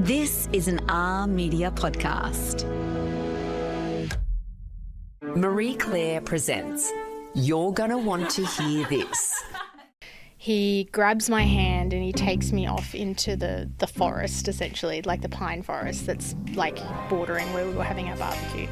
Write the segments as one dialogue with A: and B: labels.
A: This is an R Media podcast. Marie Claire presents You're Gonna Want to Hear This.
B: He grabs my hand and he takes me off into the forest, essentially, like the pine forest that's like bordering where we were having our barbecue.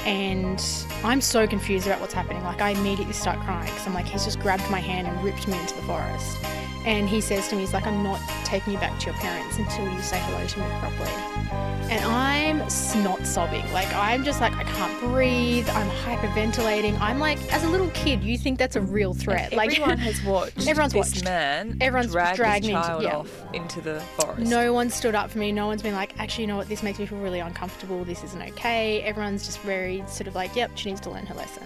B: And I'm so confused about what's happening. Like, I immediately start crying because I'm like, he's just grabbed my hand and ripped me into the forest. And he says to me, he's like, I'm not taking you back to your parents until you say hello to me properly. And I'm snot sobbing. Like, I'm just like, I can't breathe. I'm hyperventilating. I'm like, as a little kid, you think that's a real threat.
C: And everyone has watched this man drag his child off into the forest.
B: No one stood up for me. No one's been like, actually, you know what, this makes me feel really uncomfortable. This isn't okay. Everyone's just very sort of like, yep, she needs to learn her lesson.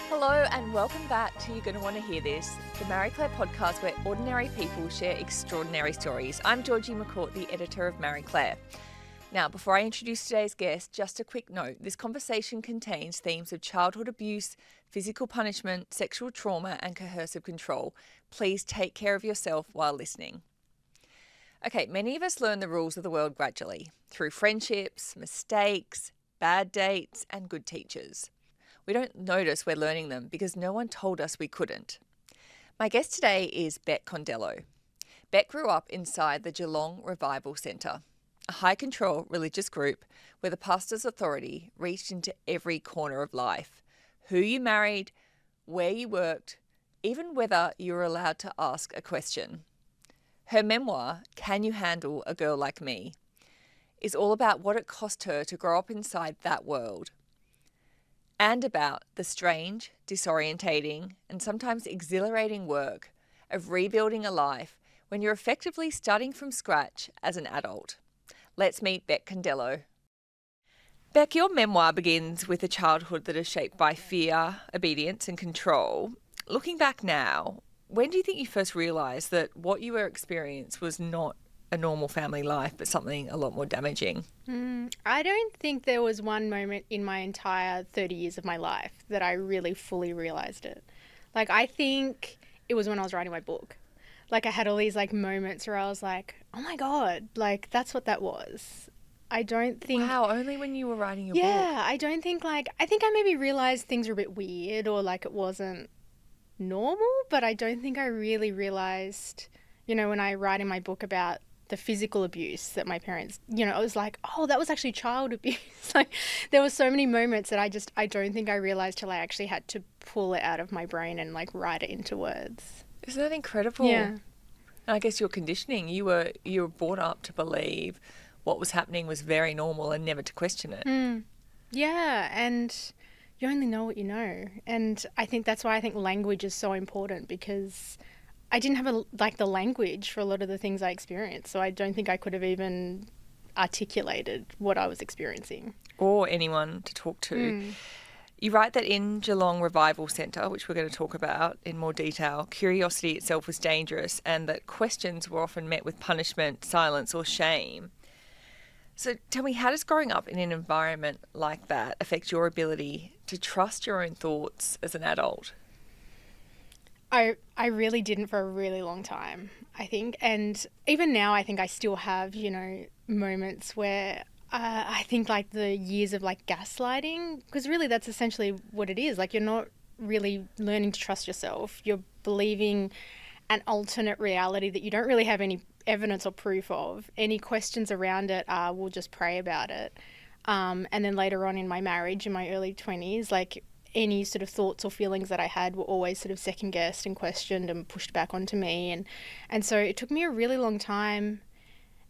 C: Hello and welcome back to You're Gonna Want to Hear This, the Marie Claire podcast where ordinary people share extraordinary stories. I'm Georgie McCourt, the editor of Marie Claire. Now, before I introduce today's guest, just a quick note. This conversation contains themes of childhood abuse, physical punishment, sexual trauma and coercive control. Please take care of yourself while listening. Okay, many of us learn the rules of the world gradually, through friendships, mistakes, bad dates and good teachers. We don't notice we're learning them because no one told us we couldn't. My guest today is Bek Condello. Bek grew up inside the Geelong Revival Centre, a high-control religious group where the pastor's authority reached into every corner of life. Who you married, where you worked, even whether you were allowed to ask a question. Her memoir, Can You Handle a Girl Like Me?, is all about what it cost her to grow up inside that world, and about the strange, disorientating, and sometimes exhilarating work of rebuilding a life when you're effectively starting from scratch as an adult. Let's meet Bek Condello. Bek, your memoir begins with a childhood that is shaped by fear, obedience, and control. Looking back now, when do you think you first realised that what you were experiencing was not a normal family life, but something a lot more damaging?
B: I don't think there was one moment in my entire 30 years of my life that I really fully realised it. Like, I think it was when I was writing my book. Like, I had all these, like, moments where I was like, oh, my God, like, that's what that was. I don't think...
C: Wow, only when you were writing your book?
B: Yeah, I don't think, like... I think I maybe realised things were a bit weird or, like, it wasn't normal, but I don't think I really realised, you know, when I write in my book about the physical abuse that my parents, you know, I was like, oh, that was actually child abuse. Like, there were so many moments that I don't think I realised till I actually had to pull it out of my brain and, like, write it into words.
C: Isn't that incredible?
B: Yeah.
C: And I guess your conditioning, you were brought up to believe what was happening was very normal and never to question it.
B: Yeah, and you only know what you know. And I think that's why I think language is so important, because I didn't have the language for a lot of the things I experienced. So I don't think I could have even articulated what I was experiencing.
C: Or anyone to talk to. You write that in Geelong Revival Centre, which we're going to talk about in more detail, curiosity itself was dangerous and that questions were often met with punishment, silence or shame. So tell me, how does growing up in an environment like that affect your ability to trust your own thoughts as an adult?
B: I really didn't for a really long time, I think. And even now, I think I still have, you know, moments where I think, like, the years of, like, gaslighting, because really that's essentially what it is. Like, you're not really learning to trust yourself. You're believing an alternate reality that you don't really have any evidence or proof of. Any questions around it are, we'll just pray about it. And then later on in my marriage, in my early 20s, like, any sort of thoughts or feelings that I had were always sort of second guessed and questioned and pushed back onto me. And so it took me a really long time.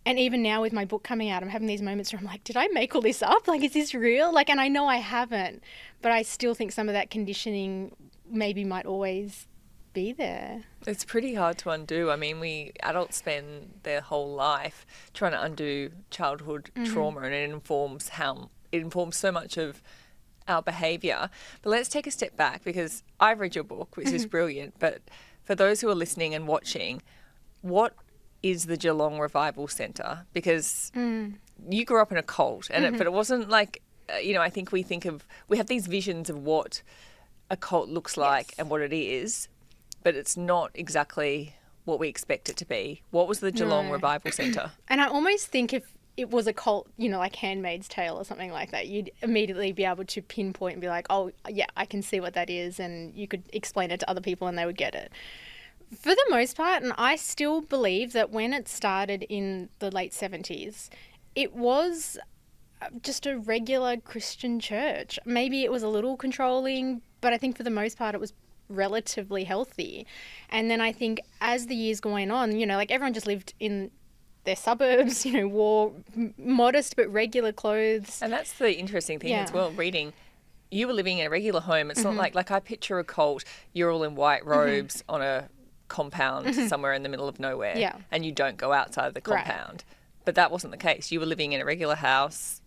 B: And even now with my book coming out, I'm having these moments where I'm like, did I make all this up? Like, is this real? Like, and I know I haven't, but I still think some of that conditioning maybe might always be there.
C: It's pretty hard to undo. I mean, adults spend their whole life trying to undo childhood trauma, and it informs so much of our behaviour. But let's take a step back, because I've read your book, which is brilliant, but for those who are listening and watching, what is the Geelong Revival Centre? Because you grew up in a cult, and but it wasn't like, you know, I think we have these visions of what a cult looks like and what it is, but it's not exactly what we expect it to be. What was the Geelong
B: No.
C: Revival Centre?
B: And I almost think if it was a cult, like Handmaid's Tale or something like that, you'd immediately be able to pinpoint and be like, oh, yeah, I can see what that is, and you could explain it to other people and they would get it. For the most part, and I still believe that when it started in the late 70s, it was just a regular Christian church. Maybe it was a little controlling, but I think for the most part it was relatively healthy. And then I think as the years going on, like everyone just lived in their suburbs, wore modest but regular clothes.
C: And that's the interesting thing as well, reading. You were living in a regular home. It's not like I picture a cult, you're all in white robes on a compound somewhere in the middle of nowhere and you don't go outside of the compound. Right. But that wasn't the case. You were living in a regular house,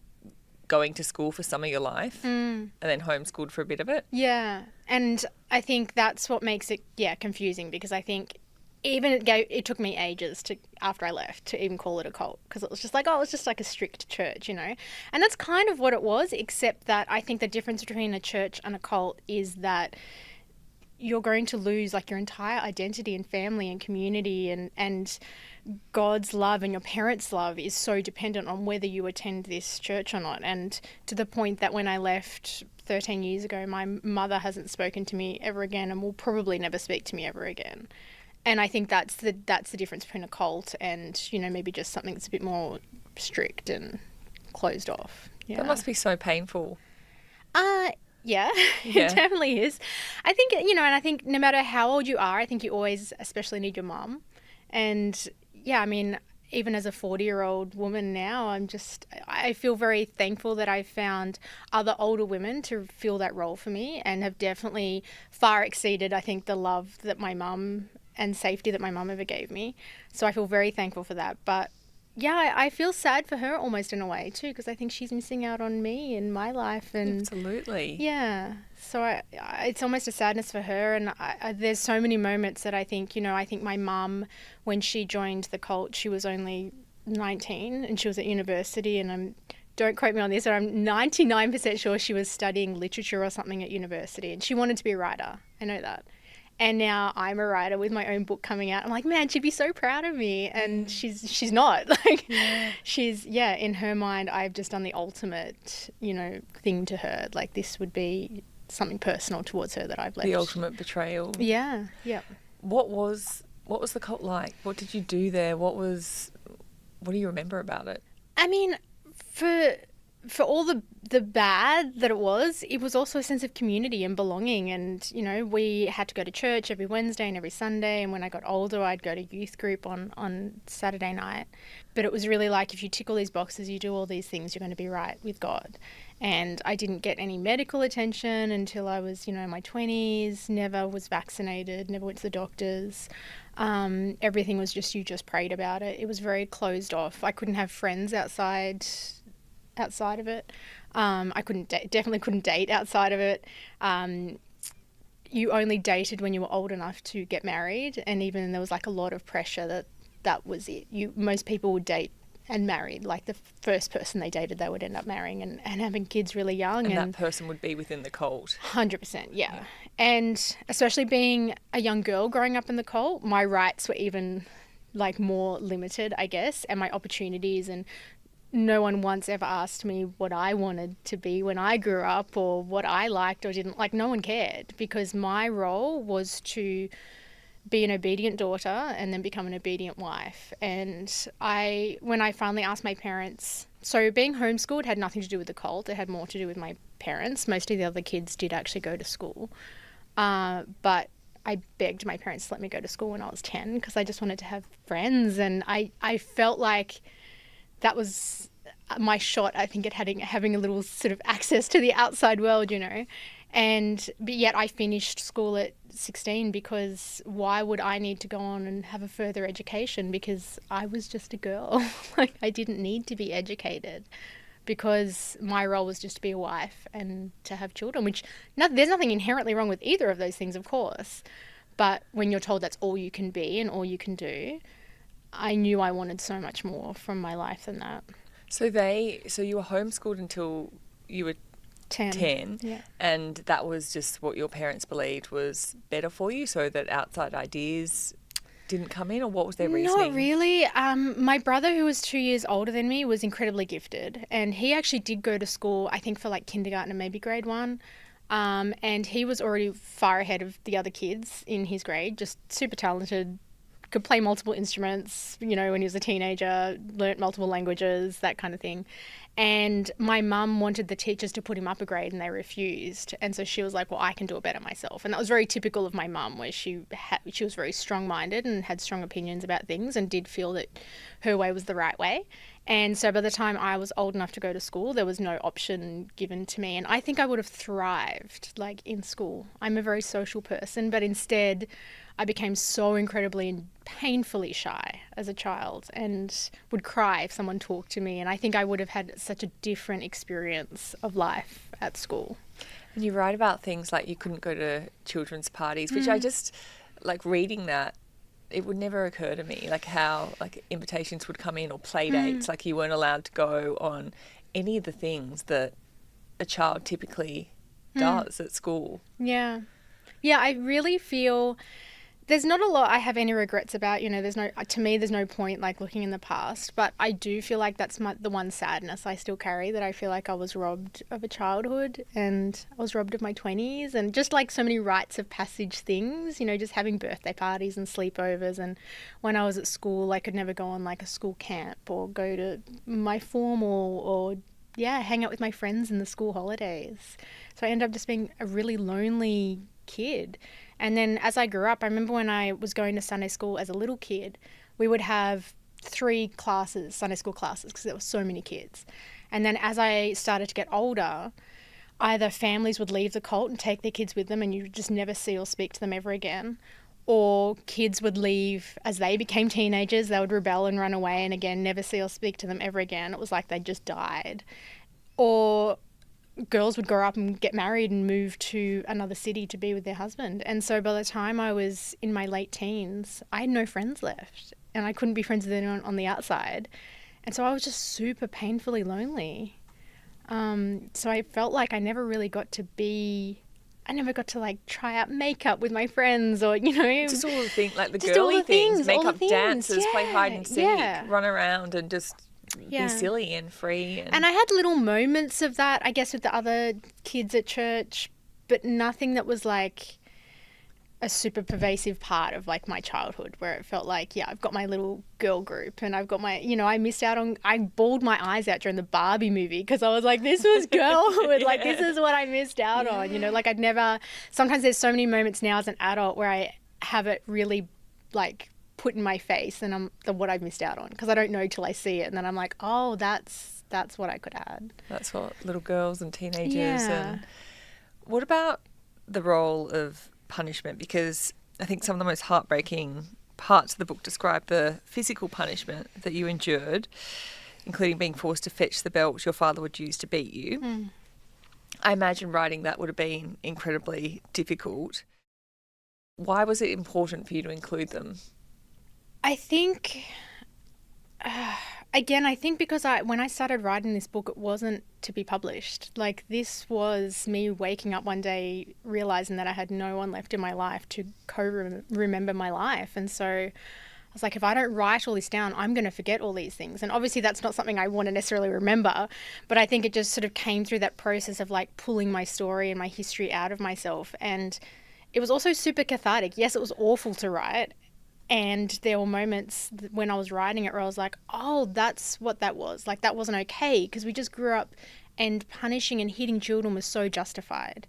C: going to school for some of your life and then homeschooled for a bit of it. Yeah.
B: And I think that's what makes it, confusing, because I think even it took me ages after I left to even call it a cult, because it was just like, it's just like a strict church, And that's kind of what it was, except that I think the difference between a church and a cult is that you're going to lose like your entire identity and family and community, and God's love and your parents' love is so dependent on whether you attend this church or not. And to the point that when I left 13 years ago, my mother hasn't spoken to me ever again and will probably never speak to me ever again. And I think that's the difference between a cult and, maybe just something that's a bit more strict and closed off. Yeah.
C: That must be so painful.
B: Yeah, it definitely is. I think, and I think no matter how old you are, I think you always especially need your mum. And even as a 40-year-old woman now, I feel very thankful that I've found other older women to fill that role for me, and have definitely far exceeded, I think, the love that my mum and safety that my mum ever gave me. So I feel very thankful for that. But yeah, I feel sad for her almost in a way too, because I think she's missing out on me in my life. And
C: absolutely.
B: Yeah. So it's almost a sadness for her. And there's so many moments that I think, I think my mum, when she joined the cult, she was only 19 and she was at university, and don't quote me on this, but I'm 99% sure she was studying literature or something at university, and she wanted to be a writer. I know that. And now I'm a writer with my own book coming out. I'm like, man, she'd be so proud of me. And she's not. Like, she's, in her mind, I've just done the ultimate, thing to her. Like, this would be something personal towards her that I've left.
C: The ultimate betrayal.
B: Yeah, yeah.
C: What was the cult like? What did you do there? What do you remember about it?
B: I mean, for all the bad that it was also a sense of community and belonging. And, we had to go to church every Wednesday and every Sunday. And when I got older, I'd go to youth group on Saturday night. But it was really like, if you tick all these boxes, you do all these things, you're going to be right with God. And I didn't get any medical attention until I was, in my 20s, never was vaccinated, never went to the doctors. Everything was just, you just prayed about it. It was very closed off. I couldn't have friends outside of it. I definitely couldn't date outside of it. You only dated when you were old enough to get married, and even there was like a lot of pressure that was it. Most people would date and marry, like the first person they dated they would end up marrying and having kids really young.
C: And that person would be within the cult.
B: 100%, yeah. And especially being a young girl growing up in the cult, my rights were even like more limited, I guess, and my opportunities, and no one once ever asked me what I wanted to be when I grew up, or what I liked or didn't like. No one cared, because my role was to be an obedient daughter and then become an obedient wife. And when I finally asked my parents, so being homeschooled had nothing to do with the cult. It had more to do with my parents. Most of the other kids did actually go to school. But I begged my parents to let me go to school when I was 10, because I just wanted to have friends. And I felt like that was my shot, I think, at having a little sort of access to the outside world, but yet I finished school at 16, because why would I need to go on and have a further education? Because I was just a girl. Like, I didn't need to be educated, because my role was just to be a wife and to have children, which there's nothing inherently wrong with either of those things, of course. But when you're told that's all you can be and all you can do, I knew I wanted so much more from my life than that.
C: So you were homeschooled until you were 10,
B: yeah.
C: And that was just what your parents believed was better for you, so that outside ideas didn't come in, or what was their reasoning?
B: Not really. My brother, who was 2 years older than me, was incredibly gifted, and he actually did go to school, I think, for like kindergarten and maybe grade 1. And he was already far ahead of the other kids in his grade, just super talented, could play multiple instruments, when he was a teenager, learnt multiple languages, that kind of thing. And my mum wanted the teachers to put him up a grade and they refused. And so she was like, well, I can do it better myself. And that was very typical of my mum, where she was very strong-minded and had strong opinions about things and did feel that her way was the right way. And so by the time I was old enough to go to school, there was no option given to me. And I think I would have thrived like in school. I'm a very social person, but instead I became so incredibly and painfully shy as a child and would cry if someone talked to me. And I think I would have had such a different experience of life at school.
C: And you write about things like you couldn't go to children's parties, which I just, like reading that, it would never occur to me, like how like invitations would come in or play dates, like you weren't allowed to go on any of the things that a child typically does at school.
B: Yeah. Yeah, I really feel there's not a lot I have any regrets about. To me, there's no point like looking in the past, but I do feel like that's the one sadness I still carry, that I feel like I was robbed of a childhood and I was robbed of my 20s, and just like so many rites of passage things, just having birthday parties and sleepovers. And when I was at school, I could never go on like a school camp or go to my formal or hang out with my friends in the school holidays. So I ended up just being a really lonely kid. And then as I grew up, I remember when I was going to Sunday school as a little kid, we would have 3 classes, Sunday school classes, because there were so many kids. And then as I started to get older, either families would leave the cult and take their kids with them and you just never see or speak to them ever again, or kids would leave as they became teenagers, they would rebel and run away and again never see or speak to them ever again. It was like they just died. Or girls would grow up and get married and move to another city to be with their husband. And so by the time I was in my late teens, I had no friends left and I couldn't be friends with anyone on the outside. And so I was just super painfully lonely. So I felt like I never really got to like try out makeup with my friends or,
C: Just all the things, like the girly things, make up dances, play hide and seek, run around and just be silly and free.
B: And I had little moments of that, I guess, with the other kids at church, but nothing that was like a super pervasive part of like my childhood, where it felt like, I've got my little girl group and I've got my, I bawled my eyes out during the Barbie movie because I was like, this was girlhood, like this is what I missed out on, like I'd never, sometimes there's so many moments now as an adult where I have it really like put in my face and what I've missed out on, because I don't know till I see it and then I'm like, oh, that's what I could add.
C: That's what little girls and teenagers. And what about the role of punishment? Because I think some of the most heartbreaking parts of the book describe the physical punishment that you endured, including being forced to fetch the belt your father would use to beat you. I imagine writing that would have been incredibly difficult. Why was it important for you to include them?
B: I think, I think because when I started writing this book, it wasn't to be published. Like, this was me waking up one day realising that I had no one left in my life to remember my life. And so I was like, if I don't write all this down, I'm going to forget all these things. And obviously that's not something I want to necessarily remember, but I think it just sort of came through that process of like pulling my story and my history out of myself. And it was also super cathartic. Yes, it was awful to write. And there were moments when I was writing it where I was like, oh, that's what that was. Like, that wasn't okay, because we just grew up and punishing and hitting children was so justified.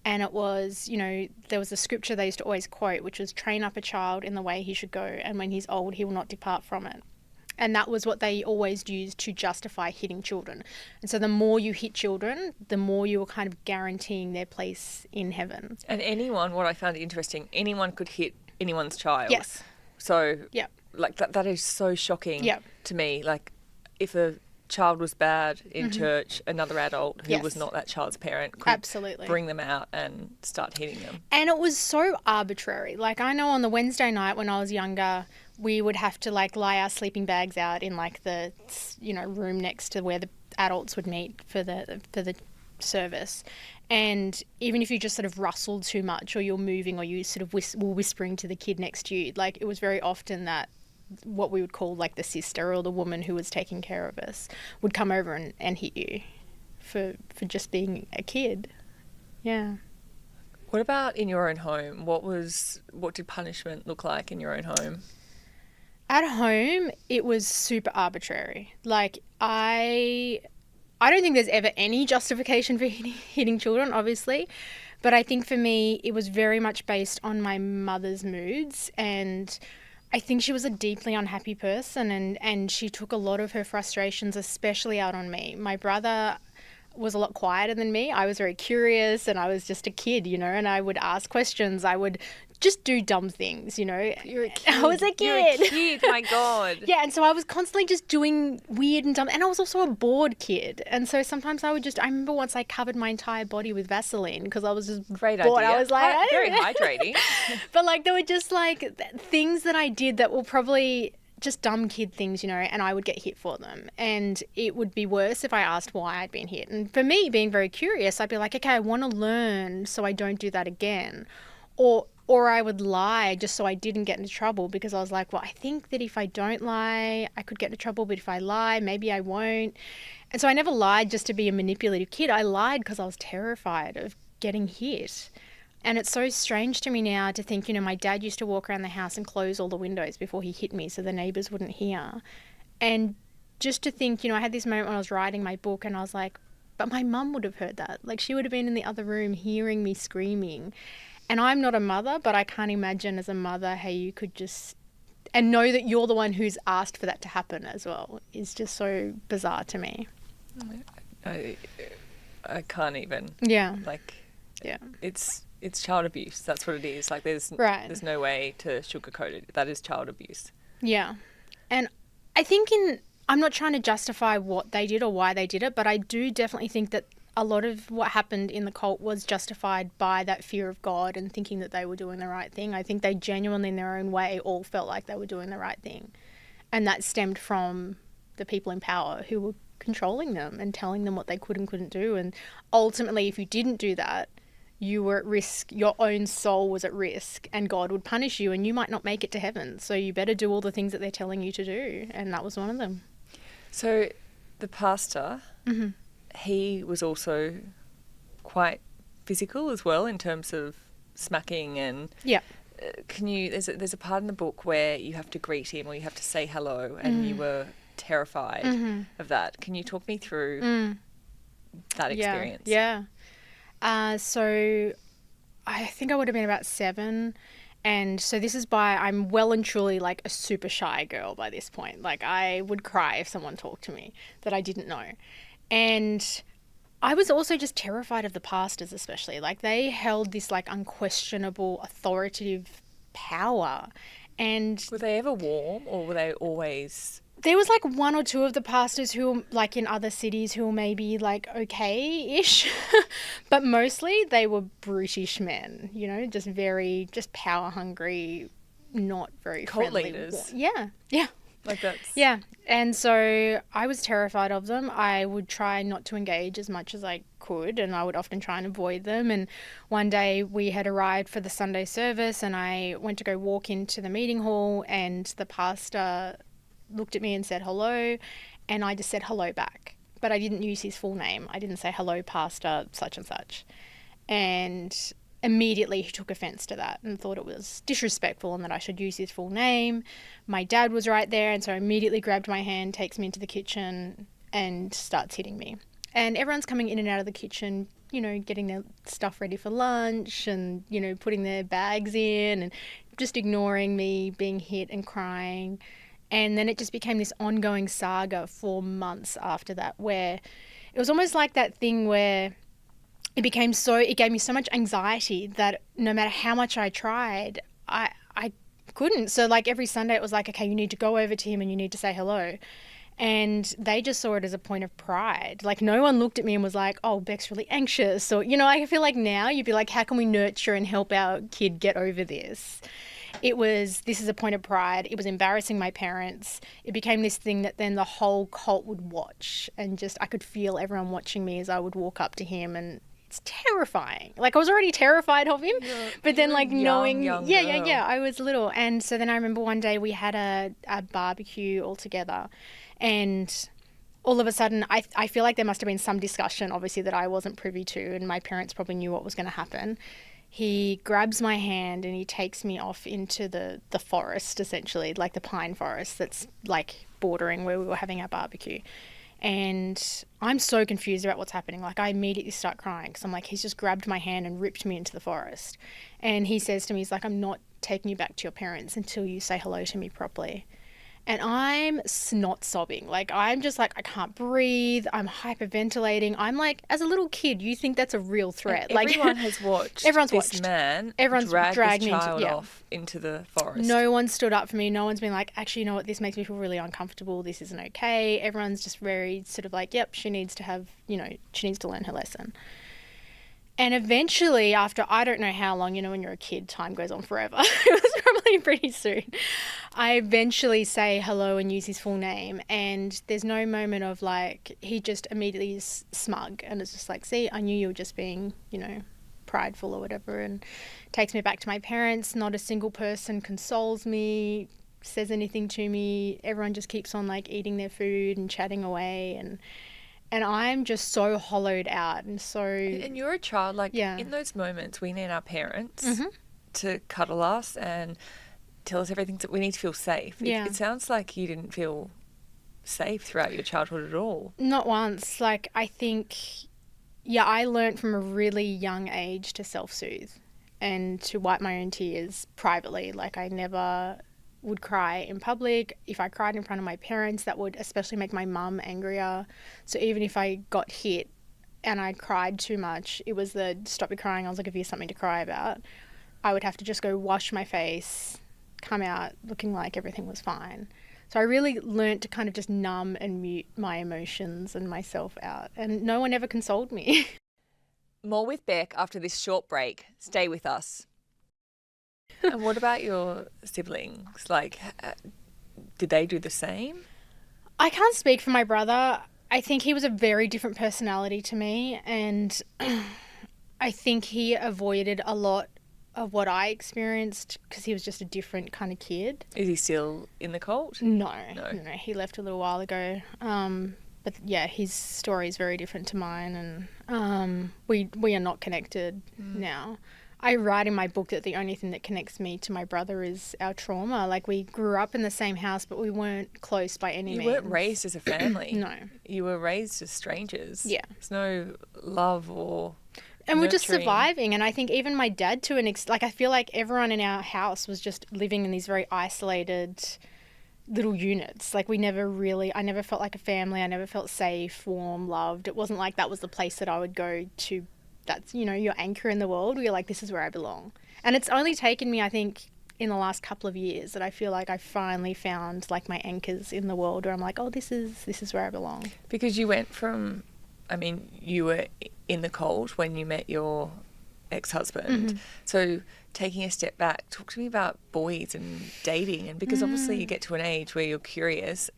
B: And it was, there was a scripture they used to always quote, which was, train up a child in the way he should go, and when he's old, he will not depart from it. And that was what they always used to justify hitting children. And so the more you hit children, the more you were kind of guaranteeing their place in heaven.
C: And anyone, what I found interesting, anyone could hit anyone's child.
B: Yes.
C: So, like, that is so shocking to me. Like, if a child was bad in church, another adult who was not that child's parent could bring them out and start hitting them.
B: And it was so arbitrary. Like, I know on the Wednesday night when I was younger, we would have to, like, lie our sleeping bags out in, like, the, room next to where the adults would meet for the service. And even if you just sort of rustled too much or you're moving or you sort of were whispering to the kid next to you, like it was very often that what we would call like the sister or the woman who was taking care of us would come over and hit you for just being a kid. Yeah.
C: What about in your own home? What did punishment look like in your own home?
B: At home, it was super arbitrary. Like I don't think there's ever any justification for hitting children, obviously. But I think for me, it was very much based on my mother's moods. And I think she was a deeply unhappy person and she took a lot of her frustrations, especially out on me. My brother was a lot quieter than me. I was very curious and I was just a kid, and I would ask questions. I would just do dumb things,
C: You're a kid.
B: I was a kid.
C: You're a kid, my God.
B: Yeah, and so I was constantly just doing weird and dumb, and I was also a bored kid. And so sometimes I remember once I covered my entire body with Vaseline because I was just
C: Great
B: bored.
C: idea.
B: I was like,
C: Very hydrating.
B: But like there were just like things that I did that were probably just dumb kid things, and I would get hit for them. And it would be worse if I asked why I'd been hit. And for me, being very curious, I'd be like, okay, I want to learn so I don't do that again. Or I would lie just so I didn't get into trouble because I was like, well, I think that if I don't lie, I could get into trouble. But if I lie, maybe I won't. And so I never lied just to be a manipulative kid. I lied because I was terrified of getting hit. And it's so strange to me now to think, my dad used to walk around the house and close all the windows before he hit me so the neighbours wouldn't hear. And just to think, I had this moment when I was writing my book and I was like, but my mum would have heard that. Like she would have been in the other room hearing me screaming. And I'm not a mother, but I can't imagine as a mother how you could just... And know that you're the one who's asked for that to happen as well is just so bizarre to me.
C: I can't even.
B: Yeah.
C: Like,
B: yeah.
C: It's child abuse. That's what it is. Like there's no way to sugarcoat it. That is child abuse.
B: Yeah. And I think I'm not trying to justify what they did or why they did it, but I do definitely think that a lot of what happened in the cult was justified by that fear of God and thinking that they were doing the right thing. I think they genuinely in their own way all felt like they were doing the right thing. And that stemmed from the people in power who were controlling them and telling them what they could and couldn't do. And ultimately, if you didn't do that, you were at risk, your own soul was at risk and God would punish you and you might not make it to heaven. So you better do all the things that they're telling you to do. And that was one of them. So
C: the pastor, he was also quite physical as well in terms of smacking and...
B: Yeah.
C: There's a part in the book where you have to greet him or you have to say hello and you were terrified of that. Can you talk me through that experience?
B: Yeah. So I think I would have been about 7. And so I'm well and truly like a super shy girl by this point. Like I would cry if someone talked to me that I didn't know. And I was also just terrified of the pastors, especially. Like they held this like unquestionable authoritative power. And
C: were they ever warm or were they always...
B: There was like 1 or 2 of the pastors who, like in other cities, who were maybe like okay-ish, but mostly they were brutish men, just power hungry, not very
C: cult
B: friendly.
C: Leaders.
B: Yeah.
C: Like that's...
B: Yeah. And so I was terrified of them. I would try not to engage as much as I could and I would often try and avoid them. And one day we had arrived for the Sunday service and I went to go walk into the meeting hall and the pastor looked at me and said hello and I just said hello back. But I didn't use his full name. I didn't say hello, pastor, such and such. And immediately he took offence to that and thought it was disrespectful and that I should use his full name. My dad was right there and so immediately grabbed my hand, takes me into the kitchen and starts hitting me. And everyone's coming in and out of the kitchen, getting their stuff ready for lunch and, putting their bags in and just ignoring me, being hit and crying. And then it just became this ongoing saga for months after that where it was almost like that thing where it gave me so much anxiety that no matter how much I tried, I couldn't. So like every Sunday it was like, okay, you need to go over to him and you need to say hello. And they just saw it as a point of pride. Like no one looked at me and was like, oh, Bek's really anxious. Or, I feel like now you'd be like, how can we nurture and help our kid get over this? This is a point of pride. It was embarrassing my parents. It became this thing that then the whole cult would watch and just I could feel everyone watching me as I would walk up to him and it's terrifying. Like, I was already terrified of him, but then like knowing,
C: young
B: yeah, I was little. And so then I remember one day we had a barbecue all together, and all of a sudden I feel like there must have been some discussion, obviously, that I wasn't privy to, and my parents probably knew what was going to happen. He grabs my hand and he takes me off into the forest, essentially, like the pine forest that's like bordering where we were having our barbecue. And I'm so confused about what's happening. Like, I immediately start crying because I'm like, he's just grabbed my hand and ripped me into the forest. And he says to me, he's like, I'm not taking you back to your parents until you say hello to me properly. And I'm snot sobbing. Like, I'm just like, I can't breathe. I'm hyperventilating. I'm like, as a little kid, you think that's a real threat.
C: And everyone
B: like,
C: has watched
B: this
C: man
B: dragged
C: drag
B: me
C: this child
B: into,
C: off into the forest.
B: No one stood up for me. No one's been like, actually, you know what, this makes me feel really uncomfortable. This isn't okay. Everyone's just very sort of like, yep, she needs to have, she needs to learn her lesson. And eventually, after I don't know how long, when you're a kid, time goes on forever. It was probably pretty soon. I eventually say hello and use his full name. And there's no moment of like, he just immediately is smug. And it's just like, see, I knew you were just being, prideful or whatever. And takes me back to my parents. Not a single person consoles me, says anything to me. Everyone just keeps on like eating their food and chatting away. And I'm just so hollowed out and so...
C: And you're a child, like, in those moments, we need our parents to cuddle us and tell us everything that we need to feel safe.
B: Yeah.
C: It sounds like you didn't feel safe throughout your childhood at all.
B: Not once. Like, I think, I learnt from a really young age to self-soothe and to wipe my own tears privately. Like, I never would cry in public. If I cried in front of my parents, that would especially make my mum angrier. So even if I got hit and I cried too much, it was the stop your crying, I'll give you something to cry about. I would have to just go wash my face, come out looking like everything was fine. So I really learnt to kind of just numb and mute my emotions and myself out. And no one ever consoled me.
C: More with Bek after this short break. Stay with us. And what about your siblings? Like, did they do the same?
B: I can't speak for my brother. I think he was a very different personality to me, and I think he avoided a lot of what I experienced because he was just a different kind of kid.
C: Is he still in the cult?
B: No. He left a little while ago. But yeah, his story is very different to mine, and we are not connected now. I write in my book that the only thing that connects me to my brother is our trauma. Like, we grew up in the same house, but we weren't close by any means.
C: You weren't raised as a family.
B: No.
C: You were raised as strangers.
B: Yeah.
C: There's no love or
B: And we're just
C: nurturing.
B: surviving. And I think even my dad, to an extent, I feel like everyone in our house was just living in these very isolated little units. Like, I never felt like a family. I never felt safe, warm, loved. It wasn't like that was the place that I would go to. That's, your anchor in the world. You're like, this is where I belong. And it's only taken me, I think, in the last couple of years that I feel like I finally found like my anchors in the world where I'm like, oh, this is where I belong.
C: Because you went from, you were in the cult when you met your ex-husband.
B: Mm-hmm.
C: So taking a step back, talk to me about boys and dating. And because obviously you get to an age where you're curious.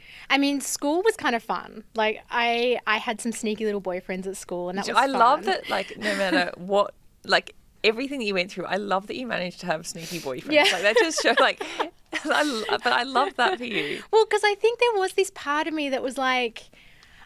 B: School was kind of fun. Like, I had some sneaky little boyfriends at school, and that was
C: I
B: fun.
C: love that, like, no matter what, like, everything that you went through, I love that you managed to have sneaky boyfriends.
B: Yeah.
C: Like, that just showed, like, but I love that for you.
B: Well, because I think there was this part of me that was like,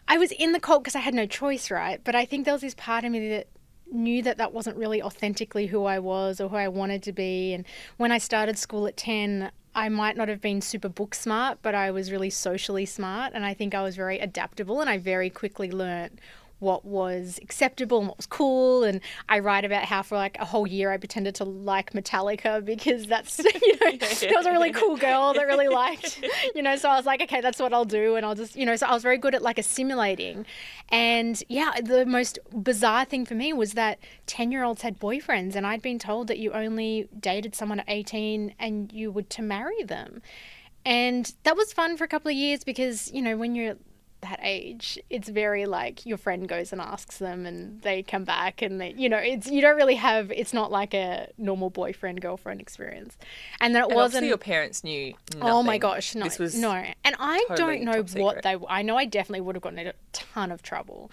B: I was in the cult because I had no choice, right? But I think there was this part of me that knew that wasn't really authentically who I was or who I wanted to be. And when I started school at 10, I might not have been super book smart, but I was really socially smart. And I think I was very adaptable, and I very quickly learnt what was acceptable and what was cool. And I write about how for like a whole year I pretended to like Metallica because that's, I was a really cool girl that really liked, so I was like, okay, that's what I'll do. And I'll just, so I was very good at like assimilating. And yeah, the most bizarre thing for me was that 10-year-olds had boyfriends, and I'd been told that you only dated someone at 18 and you were to marry them. And that was fun for a couple of years because, when you're that age, it's very like your friend goes and asks them and they come back and they, it's not like a normal boyfriend girlfriend experience. And then it wasn't.
C: Obviously your parents knew nothing.
B: Oh my gosh, no.
C: This was
B: no. And I
C: totally
B: don't know
C: top secret.
B: I know I definitely would have gotten in a ton of trouble.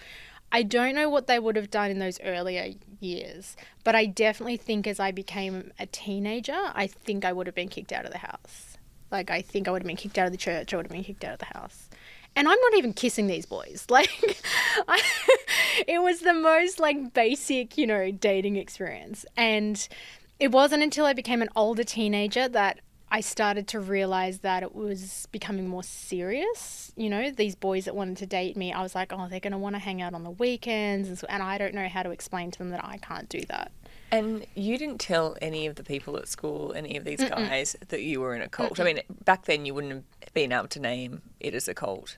B: I don't know what they would have done in those earlier years, but I definitely think as I became a teenager, I think I would have been kicked out of the house. Like, I think I would have been kicked out of the church. I would have been kicked out of the house. And I'm not even kissing these boys. Like, it was the most, like, basic, you know, dating experience. And it wasn't until I became an older teenager that I started to realize that it was becoming more serious. You know, these boys that wanted to date me, I was like, oh, they're going to want to hang out on the weekends. And I don't know how to explain to them that I can't do that.
C: And you didn't tell any of the people at school, any of these guys, that you were in a cult. I mean, back then you wouldn't have been able to name it as a cult.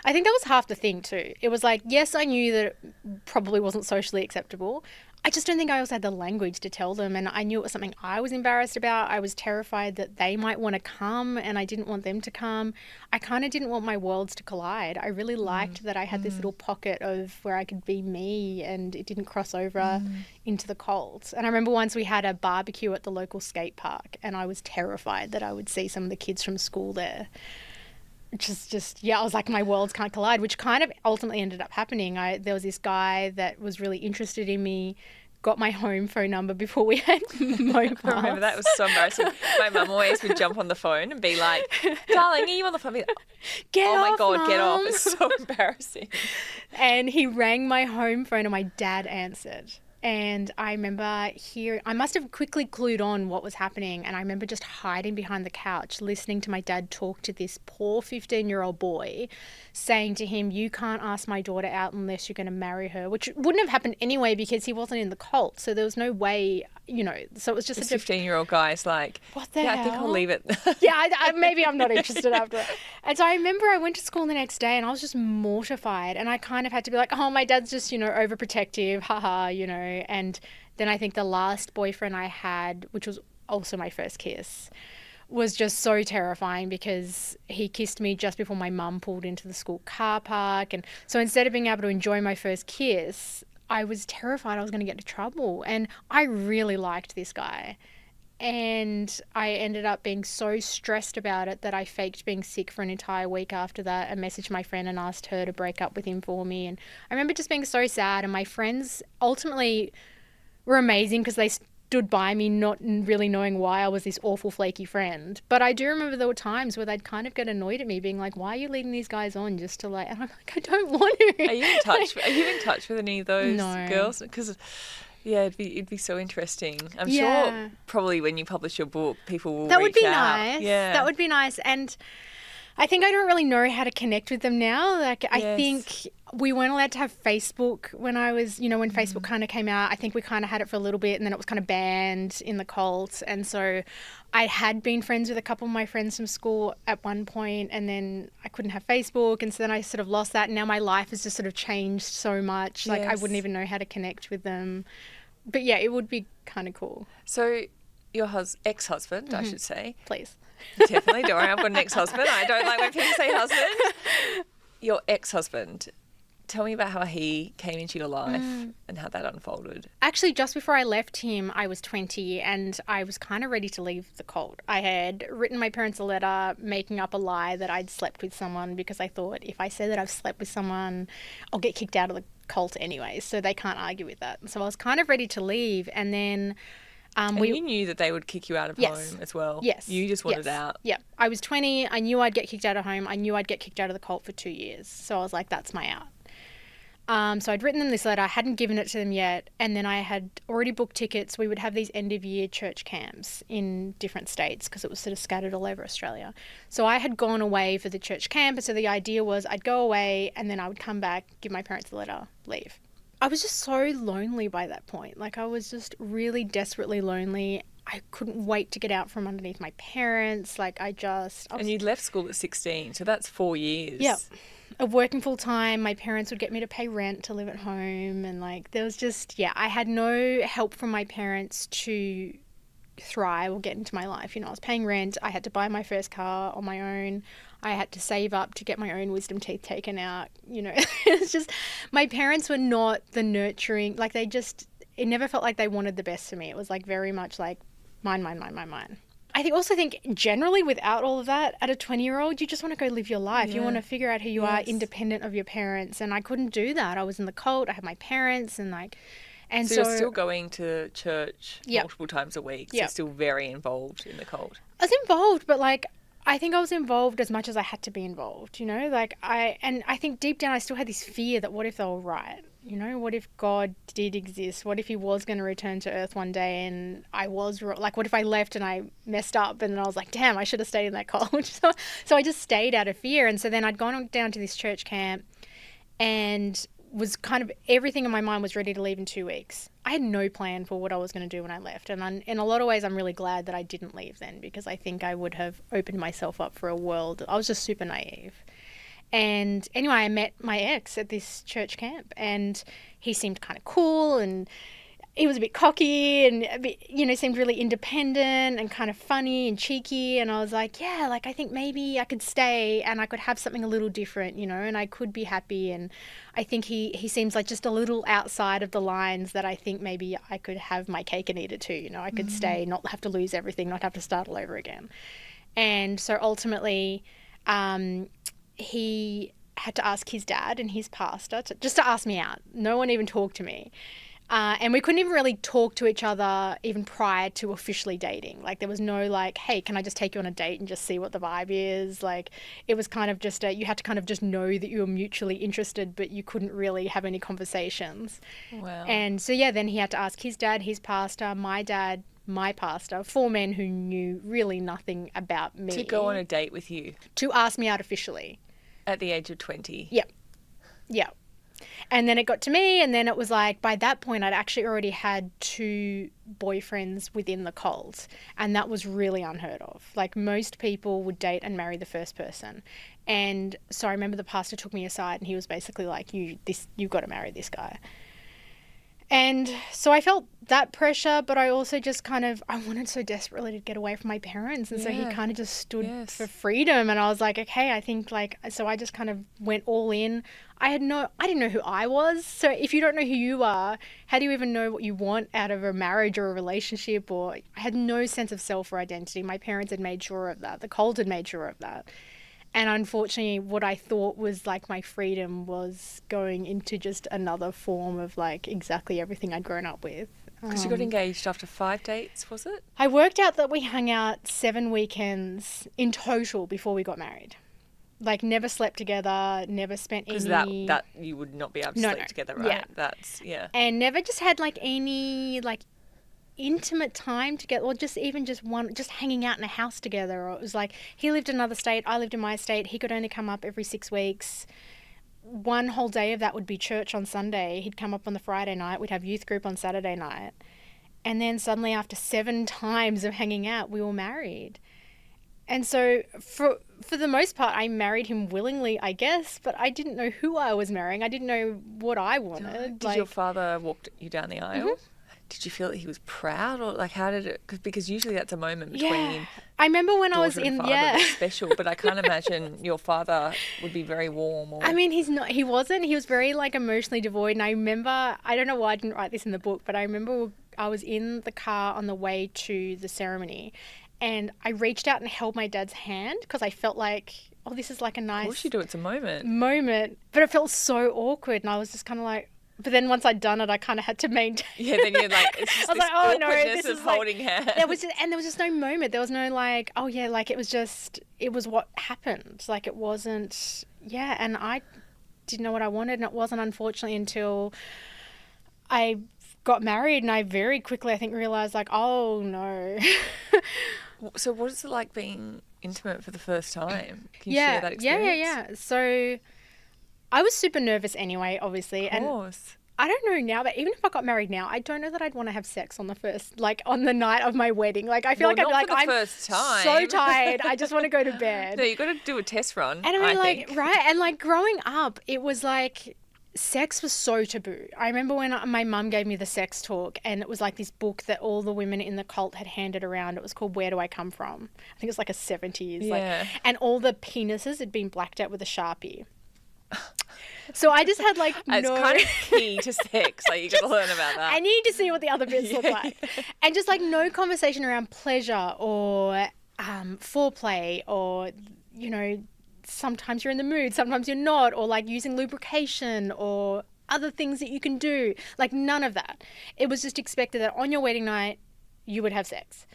B: I think that was half the thing too. It was like, yes, I knew that it probably wasn't socially acceptable. I just don't think I also had the language to tell them, and I knew it was something I was embarrassed about. I was terrified that they might want to come and I didn't want them to come. I kind of didn't want my worlds to collide. I really liked that I had this little pocket of where I could be me and it didn't cross over into the cult. And I remember once we had a barbecue at the local skate park and I was terrified that I would see some of the kids from school there. I was like, my worlds can't collide, which kind of ultimately ended up happening. There was this guy that was really interested in me, got my home phone number before we had mobiles.
C: I remember that was so embarrassing. My mum always would jump on the phone and be like, darling, are you on the phone? I'd be like,
B: Get
C: oh
B: off,
C: my God,
B: Mum.
C: get off. It's so embarrassing.
B: And he rang my home phone and my dad answered. And I remember I must have quickly clued on what was happening. And I remember just hiding behind the couch, listening to my dad talk to this poor 15-year-old boy, saying to him, you can't ask my daughter out unless you're going to marry her, which wouldn't have happened anyway because he wasn't in the cult. So there was no way, you know, so it was just
C: This
B: such a
C: 15-year-old guy's like,
B: what the
C: yeah,
B: hell?
C: I think I'll leave it.
B: Maybe I'm not interested after that. And so I remember I went to school the next day and I was just mortified. And I kind of had to be like, oh, my dad's just, you know, overprotective, haha, you know. And then I think the last boyfriend I had, which was also my first kiss, was just so terrifying because he kissed me just before my mum pulled into the school car park. And so instead of being able to enjoy my first kiss, I was terrified I was going to get into trouble. And I really liked this guy. And I ended up being so stressed about it that I faked being sick for an entire week after that and messaged my friend and asked her to break up with him for me. And I remember just being so sad. And my friends ultimately were amazing because they stood by me not really knowing why I was this awful flaky friend. But I do remember there were times where they'd kind of get annoyed at me being like, why are you leading these guys on just to like, and I'm like, I don't want to.
C: Are you in touch? Are you in touch with any of those
B: No.
C: girls? Because yeah, it'd be so interesting. I'm
B: Yeah.
C: sure probably when you publish your book, people will
B: That would be
C: reach out.
B: nice.
C: Yeah,
B: That would be nice. And I think I don't really know how to connect with them now. Like, I
C: Yes.
B: think we weren't allowed to have Facebook when I was, you know, when Facebook kind of came out. I think we kind of had it for a little bit and then it was kind of banned in the cult. And so I had been friends with a couple of my friends from school at one point and then I couldn't have Facebook. And so then I sort of lost that. And now my life has just sort of changed so much. Like, I
C: Yes.
B: wouldn't even know how to connect with them. But yeah, it would be kind of cool.
C: So your ex-husband, I should say.
B: Please.
C: Definitely. Don't worry, I've got an ex-husband. I don't like when people say husband. Your ex-husband. Tell me about how he came into your life and how that unfolded.
B: Actually, just before I left him, I was 20 and I was kind of ready to leave the cult. I had written my parents a letter making up a lie that I'd slept with someone because I thought if I say that I've slept with someone, I'll get kicked out of the cult anyway, so they can't argue with that. So I was kind of ready to leave and then...
C: and you knew that they would kick you out of
B: Yes.
C: home as well.
B: Yes.
C: You just wanted
B: Yes.
C: out.
B: Yeah. I was 20. I knew I'd get kicked out of home. I knew I'd get kicked out of the cult for 2 years. So I was like, that's my out. So I'd written them this letter. I hadn't given it to them yet. And then I had already booked tickets. We would have these end of year church camps in different states because it was sort of scattered all over Australia. So I had gone away for the church camp. And so the idea was I'd go away and then I would come back, give my parents the letter, leave. I was just so lonely by that point. Like, I was just really desperately lonely. I couldn't wait to get out from underneath my parents. Like, I was...
C: And you'd left school at 16, so that's 4 years.
B: Yeah. Of working full time, my parents would get me to pay rent to live at home. And, like, there was just... Yeah, I had no help from my parents to thrive or get into my life. You know, I was paying rent. I had to buy my first car on my own. I had to save up to get my own wisdom teeth taken out. You know, it's just... My parents were not the nurturing... Like, they just... It never felt like they wanted the best for me. It was, like, very much like... Mine. I think generally without all of that, at a 20-year-old, you just want to go live your life.
C: Yeah.
B: You want to figure out who you are
C: Yes.
B: independent of your parents. And I couldn't do that. I was in the cult. I had my parents and
C: So you're still going to church
B: Yep.
C: multiple times a week. So
B: Yep.
C: you're still very involved in the cult.
B: I was involved, but I think I was involved as much as I had to be involved, you know? I think deep down I still had this fear that what if they were right? You know, what if God did exist? What if he was going to return to earth one day and I was what if I left and I messed up and then I was like, damn, I should have stayed in that college. So I just stayed out of fear. And so then I'd gone down to this church camp and was kind of everything in my mind was ready to leave in 2 weeks. I had no plan for what I was going to do when I left. And in a lot of ways, I'm really glad that I didn't leave then, because I think I would have opened myself up for a world. I was just super naive. And anyway, I met my ex at this church camp and he seemed kind of cool and he was a bit cocky and seemed really independent and kind of funny and cheeky. And I was like, yeah, I think maybe I could stay and I could have something a little different, and I could be happy. And I think he seems like just a little outside of the lines that I think maybe I could have my cake and eat it too. I could stay, not have to lose everything, not have to start all over again. And so ultimately, he had to ask his dad and his pastor just to ask me out. No one even talked to me. And we couldn't even really talk to each other even prior to officially dating. There was no hey, can I just take you on a date and just see what the vibe is? It was kind of just you had to kind of just know that you were mutually interested, but you couldn't really have any conversations.
C: Wow.
B: And so, yeah, then he had to ask his dad, his pastor, my dad, my pastor, 4 men who knew really nothing about me.
C: To go on a date with you.
B: To ask me out officially.
C: At the age of 20.
B: Yep. Yep. And then it got to me, and then it was by that point, I'd actually already had 2 boyfriends within the cult, and that was really unheard of. Most people would date and marry the first person. And so I remember the pastor took me aside, and he was basically like, you've got to marry this guy. And so I felt that pressure, but I also just I wanted so desperately to get away from my parents. And so he kind of just stood for freedom. And I was like, okay, I think so I just kind of went all in. I didn't know who I was. So if you don't know who you are, how do you even know what you want out of a marriage or a relationship? Or I had no sense of self or identity. My parents had made sure of that. The cult had made sure of that. And unfortunately, what I thought was my freedom was going into just another form of exactly everything I'd grown up with.
C: Because you got engaged after 5 dates, was it?
B: I worked out that we hung out 7 weekends in total before we got married. Never slept together, never spent any...
C: Because that you would not be able to sleep together, right?
B: Yeah.
C: That's, yeah.
B: And never just had any intimate time together, or just hanging out in a house together. Or it was he lived in another state, I lived in my state. He could only come up every 6 weeks. One whole day of that would be church on Sunday. He'd come up on the Friday night. We'd have youth group on Saturday night. And then suddenly, after 7 times of hanging out, we were married. And so for the most part, I married him willingly, I guess, but I didn't know who I was marrying. I didn't know what I wanted.
C: Did your father walk you down the aisle?
B: Mm-hmm.
C: Did you feel that he was proud, or how did it? Because usually that's a moment between.
B: I remember when I was
C: daughter and
B: in
C: father that's special, but I can't imagine your father would be very warm. Or...
B: I mean, he wasn't. He was very emotionally devoid. And I remember, I don't know why I didn't write this in the book, but I remember I was in the car on the way to the ceremony, and I reached out and held my dad's hand because I felt oh, this is a nice.
C: Of course you do. It's a moment.
B: But it felt so awkward, and I was just kind of But then once I'd done it, I kind of had to maintain.
C: Yeah, then you're it's just
B: I was
C: this
B: oh no,
C: awkwardness
B: this
C: of
B: is
C: holding hands.
B: There was just no moment. There was no oh yeah, it was what happened. It wasn't, yeah, and I didn't know what I wanted, and it wasn't unfortunately until I got married and I very quickly, I think, realised oh no.
C: So what is it like being intimate for the first time? Can you share that experience?
B: Yeah. So I was super nervous anyway, obviously.
C: Of course.
B: And I don't know now, but even if I got married now, I don't know that I'd want to have sex on the first, on the night of my wedding. I feel I'd be I'm
C: first time.
B: So tired. I just want to go to bed.
C: No, you got to do a test run.
B: And I mean,
C: think.
B: Right. And growing up, it was sex was so taboo. I remember when my mum gave me the sex talk, and it was this book that all the women in the cult had handed around. It was called Where Do I Come From? I think it was a 70s.
C: Yeah.
B: And all the penises had been blacked out with a Sharpie. So I just had like
C: It's kind of key to sex. Like you got to learn about that.
B: I need to see what the other bits look like. And just like no conversation around pleasure or foreplay or, you know, sometimes you're in the mood, sometimes you're not, or like using lubrication or other things that you can do. Like none of that. It was just expected that on your wedding night you would have sex.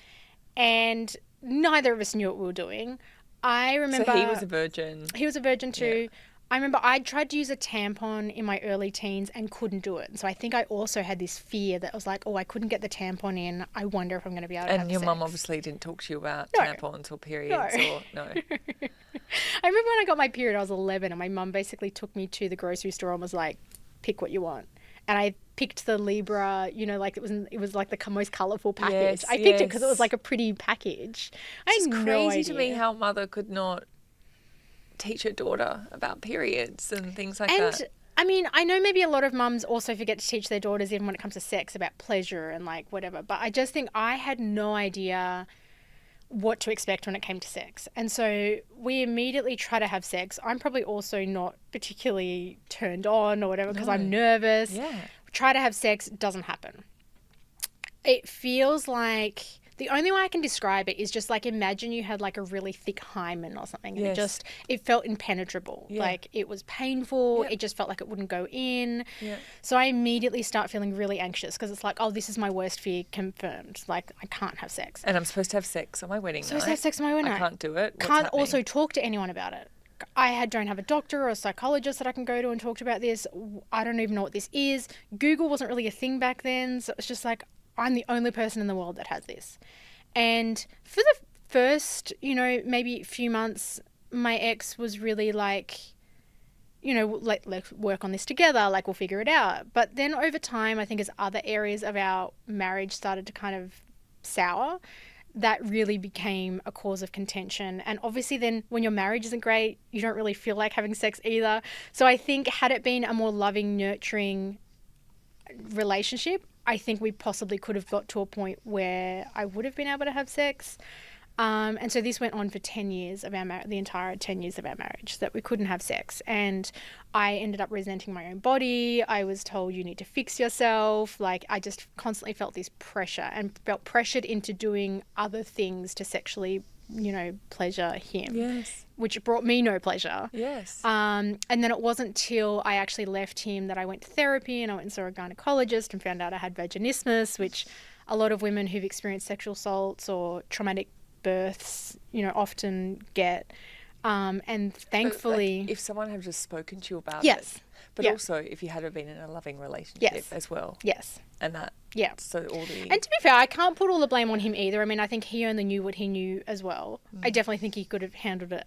B: And neither of us knew what we were doing. I remember...
C: So he was a virgin.
B: He was a virgin too.
C: Yeah.
B: I remember I tried to use a tampon in my early teens and couldn't do it. And so I think I also had this fear that I was like, oh, I couldn't get the tampon in. I wonder if I'm going to be able to have
C: sex. And your mum obviously didn't talk to you about tampons or periods or... No.
B: I remember when I got my period, I was 11 and my mum basically took me to the grocery store and was like, pick what you want. And I picked the Libra, you know, like it was like the most colourful package.
C: Yes,
B: I picked it because it was like a pretty package.
C: It's
B: no
C: crazy
B: idea.
C: to me how mother could not teach her daughter about periods and things like that.
B: And I mean, I know maybe a lot of mums also forget to teach their daughters, even when it comes to sex, about pleasure and like whatever. But I just think I had no idea what to expect when it came to sex. And so we immediately try to have sex. I'm probably also not particularly turned on or whatever because I'm nervous.
C: Yeah.
B: Try to have sex, doesn't happen. It feels like... The only way I can describe it is just like imagine you had like a really thick hymen or something. And it felt impenetrable. Yeah. Like it was painful. Yep. It just felt like it wouldn't go in. Yep. So I immediately start feeling really anxious because it's like, oh, this is my worst fear confirmed. Like I can't have sex.
C: And I'm supposed to have sex on my wedding night.
B: Supposed to have sex on my wedding night.
C: I can't do it.
B: Can't also talk to anyone about it. Don't have a doctor or a psychologist that I can go to and talk about this. I don't even know what this is. Google wasn't really a thing back then. So it's just like, I'm the only person in the world that has this. And for the first, you know, maybe few months, my ex was really like, you know, let's work on this together, like we'll figure it out. But then over time, I think as other areas of our marriage started to kind of sour, that really became a cause of contention. And obviously then when your marriage isn't great, you don't really feel like having sex either. So I think had it been a more loving, nurturing relationship, I think we possibly could have got to a point where I would have been able to have sex. And so this went on for 10 years of the entire 10 years of our marriage, that we couldn't have sex. And I ended up resenting my own body. I was told you need to fix yourself. Like I just constantly felt this pressure and felt pressured into doing other things to sexually, you know, pleasure him. Yes. Which brought me no pleasure.
C: Yes.
B: And then it wasn't till I actually left him that I went to therapy and I went and saw a gynecologist and found out I had vaginismus, which a lot of women who've experienced sexual assaults or traumatic births, you know, often get. And thankfully...
C: Like if someone had just spoken to you about
B: it.
C: But also if you had been in a loving relationship as well.
B: Yes.
C: And that...
B: Yeah.
C: So all the...
B: And to be fair, I can't put all the blame on him either. I mean, I think he only knew what he knew as well. I definitely think he could have handled it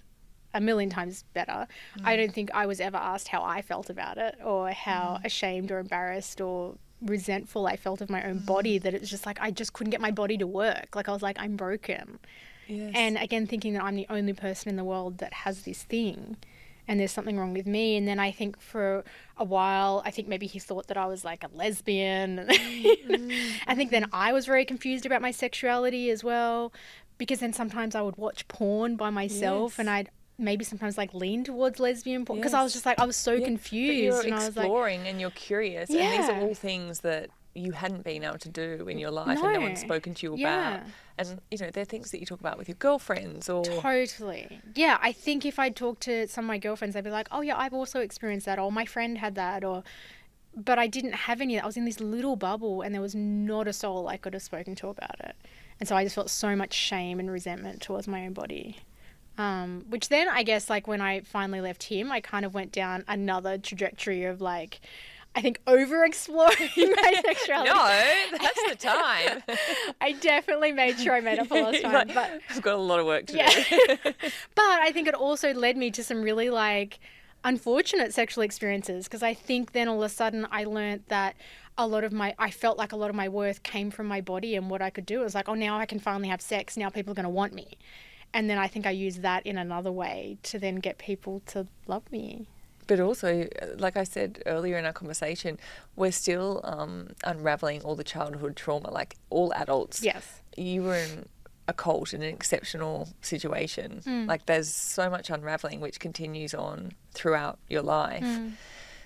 B: a million times better. I don't think I was ever asked how I felt about it or how ashamed or embarrassed or resentful I felt of my own body, that it was just like I just couldn't get my body to work. Like I was like, I'm broken. Yes. And again, thinking that I'm the only person in the world that has this thing and there's something wrong with me. And then I think for a while, I think maybe he thought that I was like a lesbian. I think then I was very confused about my sexuality as well, because then sometimes I would watch porn by myself and I'd maybe sometimes like lean towards lesbian porn because I was just like, I was so confused.
C: But you're
B: and
C: exploring
B: I was like,
C: and you're curious. And these are all things that you hadn't been able to do in your life and no one's spoken to you about. And, you know, they're things that you talk about with your girlfriends or...
B: Totally. Yeah, I think if I'd talked to some of my girlfriends, they'd be like, oh, yeah, I've also experienced that, or my friend had that, or... But I didn't have any of that. I was in this little bubble and there was not a soul I could have spoken to about it. And so I just felt so much shame and resentment towards my own body. Which then, I guess, like when I finally left him, I kind of went down another trajectory of like... I think over-exploring my sexuality.
C: No, that's the time.
B: I definitely made sure I made up for lost time.
C: Like,
B: but
C: I've got a lot of work to do.
B: But I think it also led me to some really like unfortunate sexual experiences, because I think then all of a sudden I learned that I felt like a lot of my worth came from my body and what I could do. It was like, oh, now I can finally have sex. Now people are going to want me. And then I think I used that in another way to then get people to love me.
C: But also, like I said earlier in our conversation, we're still unravelling all the childhood trauma, like all adults.
B: Yes.
C: You were in a cult in an exceptional situation. Like there's so much unravelling which continues on throughout your life.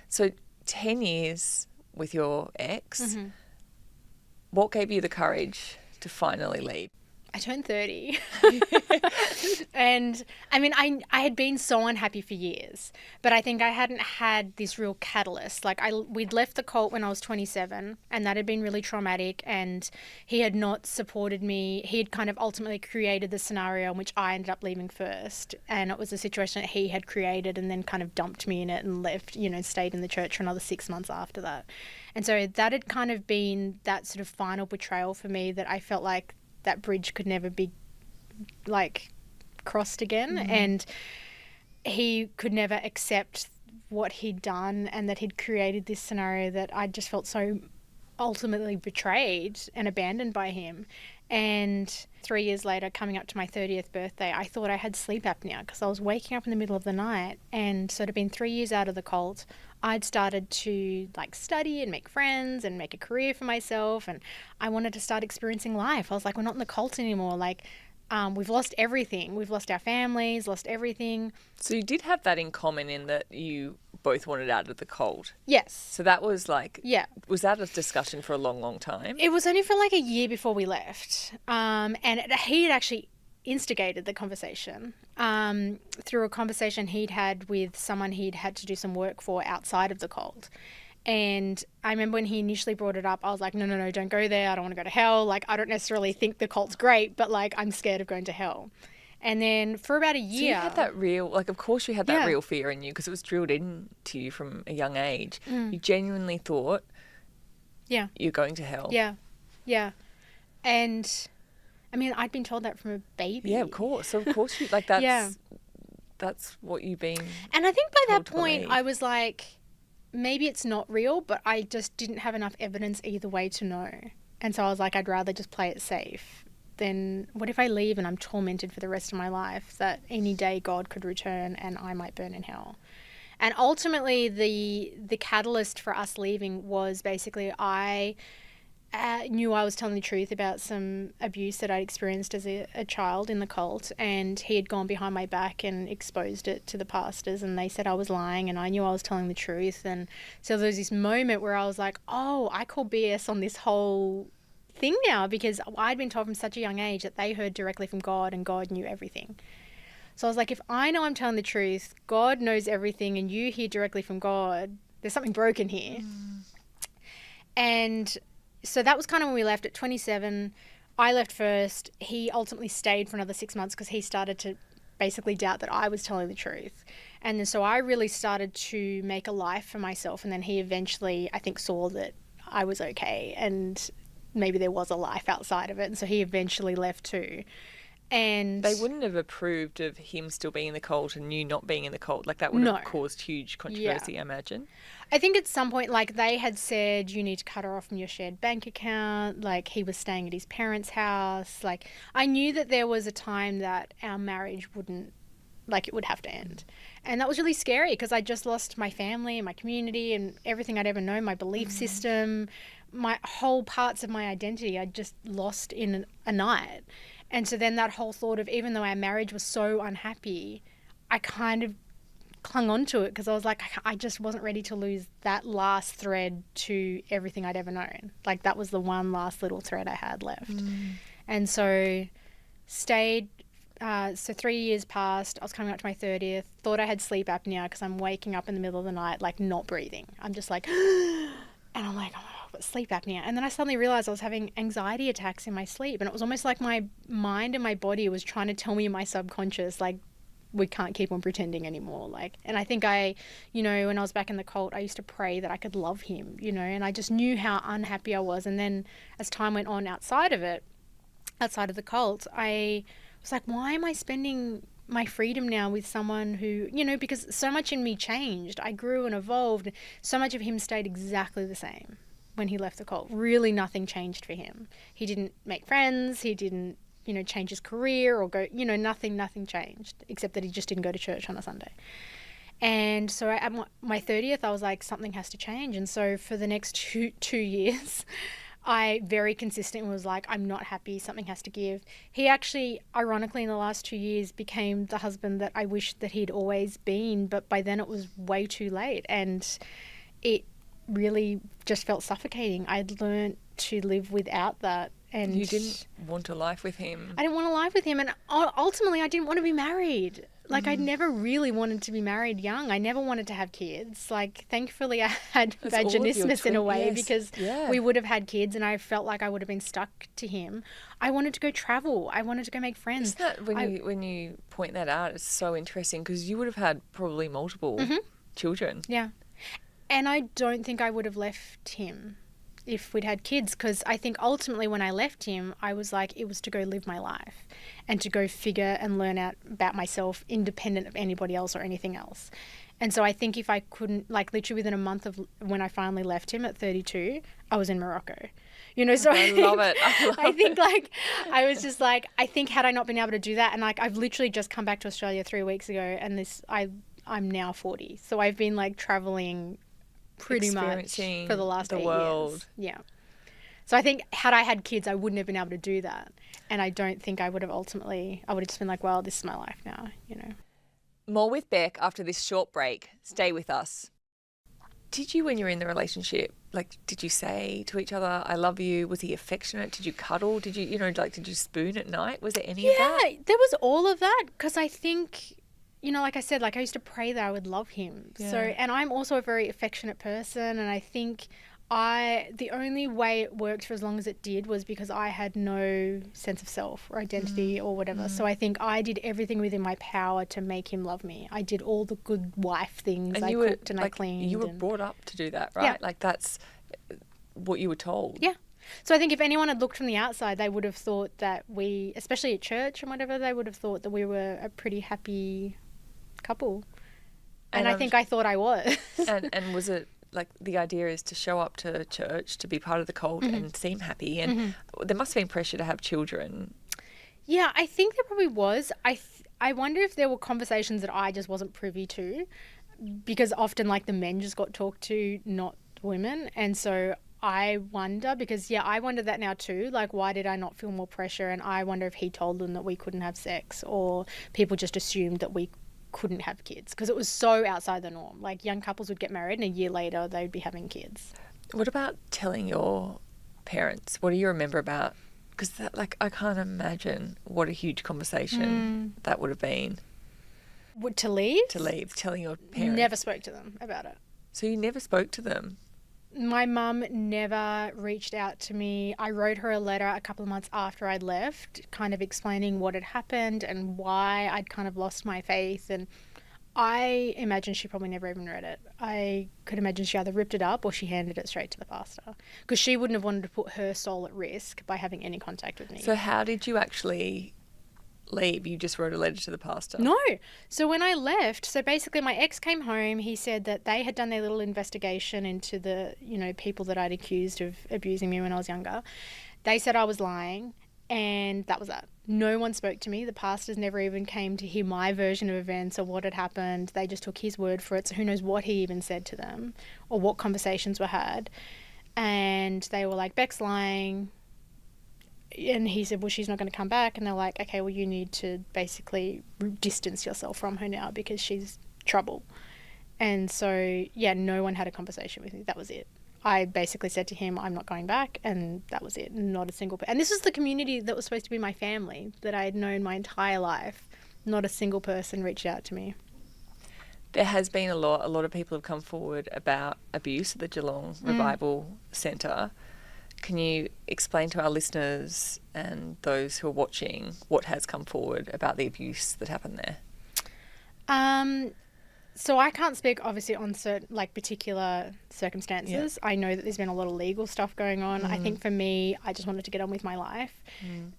C: So 10 years with your ex, what gave you the courage to finally leave?
B: I turned 30. And I mean, I had been so unhappy for years, but I think I hadn't had this real catalyst. Like we'd left the cult when I was 27, and that had been really traumatic, and he had not supported me. He had kind of ultimately created the scenario in which I ended up leaving first, and it was a situation that he had created and then kind of dumped me in it and left, stayed in the church for another 6 months after that. And so that had kind of been that sort of final betrayal for me, that I felt like that bridge could never be crossed again, and he could never accept what he'd done, and that he'd created this scenario that I just felt so ultimately betrayed and abandoned by him. And 3 years later, coming up to my 30th birthday, I thought I had sleep apnea because I was waking up in the middle of the night. And so it had been 3 years out of the cult. I'd started to study and make friends and make a career for myself, and I wanted to start experiencing life. I was like, we're not in the cult anymore. We've lost everything. We've lost our families, lost everything.
C: So you did have that in common in that you both wanted out of the cult.
B: Yes.
C: So that was
B: yeah.
C: Was that a discussion for a long, long time?
B: It was only for a year before we left. He had actually instigated the conversation through a conversation he'd had with someone he'd had to do some work for outside of the cult. And I remember when he initially brought it up, I was like, no, don't go there. I don't want to go to hell. I don't necessarily think the cult's great, but I'm scared of going to hell. And then for about a year... So
C: you had that real... of course you had that real fear in you because it was drilled into you from a young age. You genuinely thought you're going to hell.
B: Yeah. And... I mean, I'd been told that from a baby.
C: Yeah, of course. So, of course, that's what you've been.
B: And I think by that point, I was like, maybe it's not real, but I just didn't have enough evidence either way to know. And so I was like, I'd rather just play it safe than what if I leave and I'm tormented for the rest of my life, that any day God could return and I might burn in hell. And ultimately, the catalyst for us leaving was basically I knew I was telling the truth about some abuse that I'd experienced as a child in the cult, and he had gone behind my back and exposed it to the pastors, and they said I was lying, and I knew I was telling the truth. And so there was this moment where I was like, oh, I call BS on this whole thing now, because I'd been told from such a young age that they heard directly from God and God knew everything. So I was like, if I know I'm telling the truth, God knows everything, and you hear directly from God, there's something broken here. And so that was kind of when we left at 27. I left first. He ultimately stayed for another 6 months because he started to basically doubt that I was telling the truth. And then so I really started to make a life for myself. And then he eventually, I think, saw that I was okay and maybe there was a life outside of it. And so he eventually left too. And
C: they wouldn't have approved of him still being in the cult and you not being in the cult. That would have caused huge controversy, I imagine.
B: I think at some point, they had said, you need to cut her off from your shared bank account. He was staying at his parents' house. I knew that there was a time that our marriage wouldn't, it would have to end. And that was really scary because I just lost my family and my community and everything I'd ever known, my belief system, my whole parts of my identity I'd just lost in a night. And so then that whole thought of, even though our marriage was so unhappy, I kind of clung on to it because I was like, I just wasn't ready to lose that last thread to everything I'd ever known. That was the one last little thread I had left. And so stayed. So 3 years passed. I was coming up to my 30th. Thought I had sleep apnea because I'm waking up in the middle of the night, not breathing. I'm just and I'm like, oh my God, what sleep apnea? And then I suddenly realized I was having anxiety attacks in my sleep. And it was almost like my mind and my body was trying to tell me in my subconscious, we can't keep on pretending anymore. And I think when I was back in the cult, I used to pray that I could love him, and I just knew how unhappy I was. And then as time went on outside of the cult, I was like, why am I spending my freedom now with someone who, because so much in me changed. I grew and evolved. So much of him stayed exactly the same when he left the cult. Really nothing changed for him. He didn't make friends. He didn't, change his career or go, nothing changed except that he just didn't go to church on a Sunday. And so at my 30th, I was like, something has to change. And so for the next two years, I very consistently was like, I'm not happy. Something has to give. He actually, ironically, in the last 2 years became the husband that I wished that he'd always been. But by then it was way too late. And it really just felt suffocating. I'd learned to live without that. And
C: you didn't want a life with him.
B: I didn't want a life with him. And ultimately, I didn't want to be married. Like, I never really wanted to be married young. I never wanted to have kids. Like, thankfully, I had vaginismus in a way, because we would have had kids and I felt like I would have been stuck to him. I wanted to go travel. I wanted to go make friends.
C: Isn't that, when you point that out, it's so interesting, because you would have had probably multiple children.
B: Yeah. And I don't think I would have left him if we'd had kids, because I think ultimately when I left him, I was like, it was to go live my life and to go figure and learn out about myself independent of anybody else or anything else. And so I think if I couldn't, like literally within a month of when I finally left him at 32, I was in Morocco. You know, so
C: I love it.
B: I think like, I was just like, I think had I not been able to do that, and like I've literally just come back to Australia 3 weeks ago, and I'm now 40. So I've been like traveling pretty much for the last 8 years. Yeah. So I think had I had kids, I wouldn't have been able to do that. And I don't think I would have ultimately, I would have just been like, well, this is my life now, you know.
C: More with Bek after this short break. Stay with us. Did you, when you were in the relationship, like, did you say to each other, I love you? Was he affectionate? Did you cuddle? Did you, did you spoon at night? Was there any of that?
B: Yeah, there was all of that, because I think, like I said, like I used to pray that I would love him. Yeah. So, and I'm also a very affectionate person, and I think the only way it worked for as long as it did was because I had no sense of self or identity or whatever. So I think I did everything within my power to make him love me. I did all the good wife things. I cooked and I cleaned.
C: You were brought up to do that, right? Yeah. Like that's what you were told.
B: Yeah. So I think if anyone had looked from the outside, they would have thought that we, especially at church and whatever, they would have thought that we were a pretty happy couple. And I think I thought I was. and
C: was it, like, the idea is to show up to church, to be part of the cult and seem happy. And there must have been pressure to have children.
B: Yeah, I think there probably was. I wonder if there were conversations that I just wasn't privy to, because often, like, the men just got talked to, not women. And so I wonder, because, I wonder that now too. Like, why did I not feel more pressure? And I wonder if he told them that we couldn't have sex, or people just assumed that we couldn't have kids, because it was so outside the norm. Like, young couples would get married and a year later they'd be having kids. What
C: about telling your parents? What do you remember about? Because I can't imagine what a huge conversation that would have been.
B: To leave,
C: telling your parents.
B: Never spoke to them about it.
C: So you never spoke to them?
B: My mum never reached out to me. I wrote her a letter a couple of months after I'd left, kind of explaining what had happened and why I'd kind of lost my faith. And I imagine she probably never even read it. I could imagine she either ripped it up or she handed it straight to the pastor, because she wouldn't have wanted to put her soul at risk by having any contact with me.
C: So how did you actually leave? You just wrote a letter to the pastor?
B: No. So when I left, so basically my ex came home. He said that they had done their little investigation into the, people that I'd accused of abusing me when I was younger. They said I was lying, and that was that. No one spoke to me. The pastors never even came to hear my version of events or what had happened. They just took his word for it. So who knows what he even said to them or what conversations were had. And they were like, Bek's lying. And he said, well, she's not going to come back. And they're like, okay, well, you need to basically distance yourself from her now because she's trouble. And so, no one had a conversation with me. That was it. I basically said to him, I'm not going back. And that was it. Not a single person. And this was the community that was supposed to be my family that I had known my entire life. Not a single person reached out to me.
C: There has been a lot of people have come forward about abuse at the Geelong Revival Centre. Can you explain to our listeners and those who are watching what has come forward about the abuse that happened there?
B: So I can't speak obviously on certain particular circumstances. I know that there's been a lot of legal stuff going on. I think for me, I just wanted to get on with my life.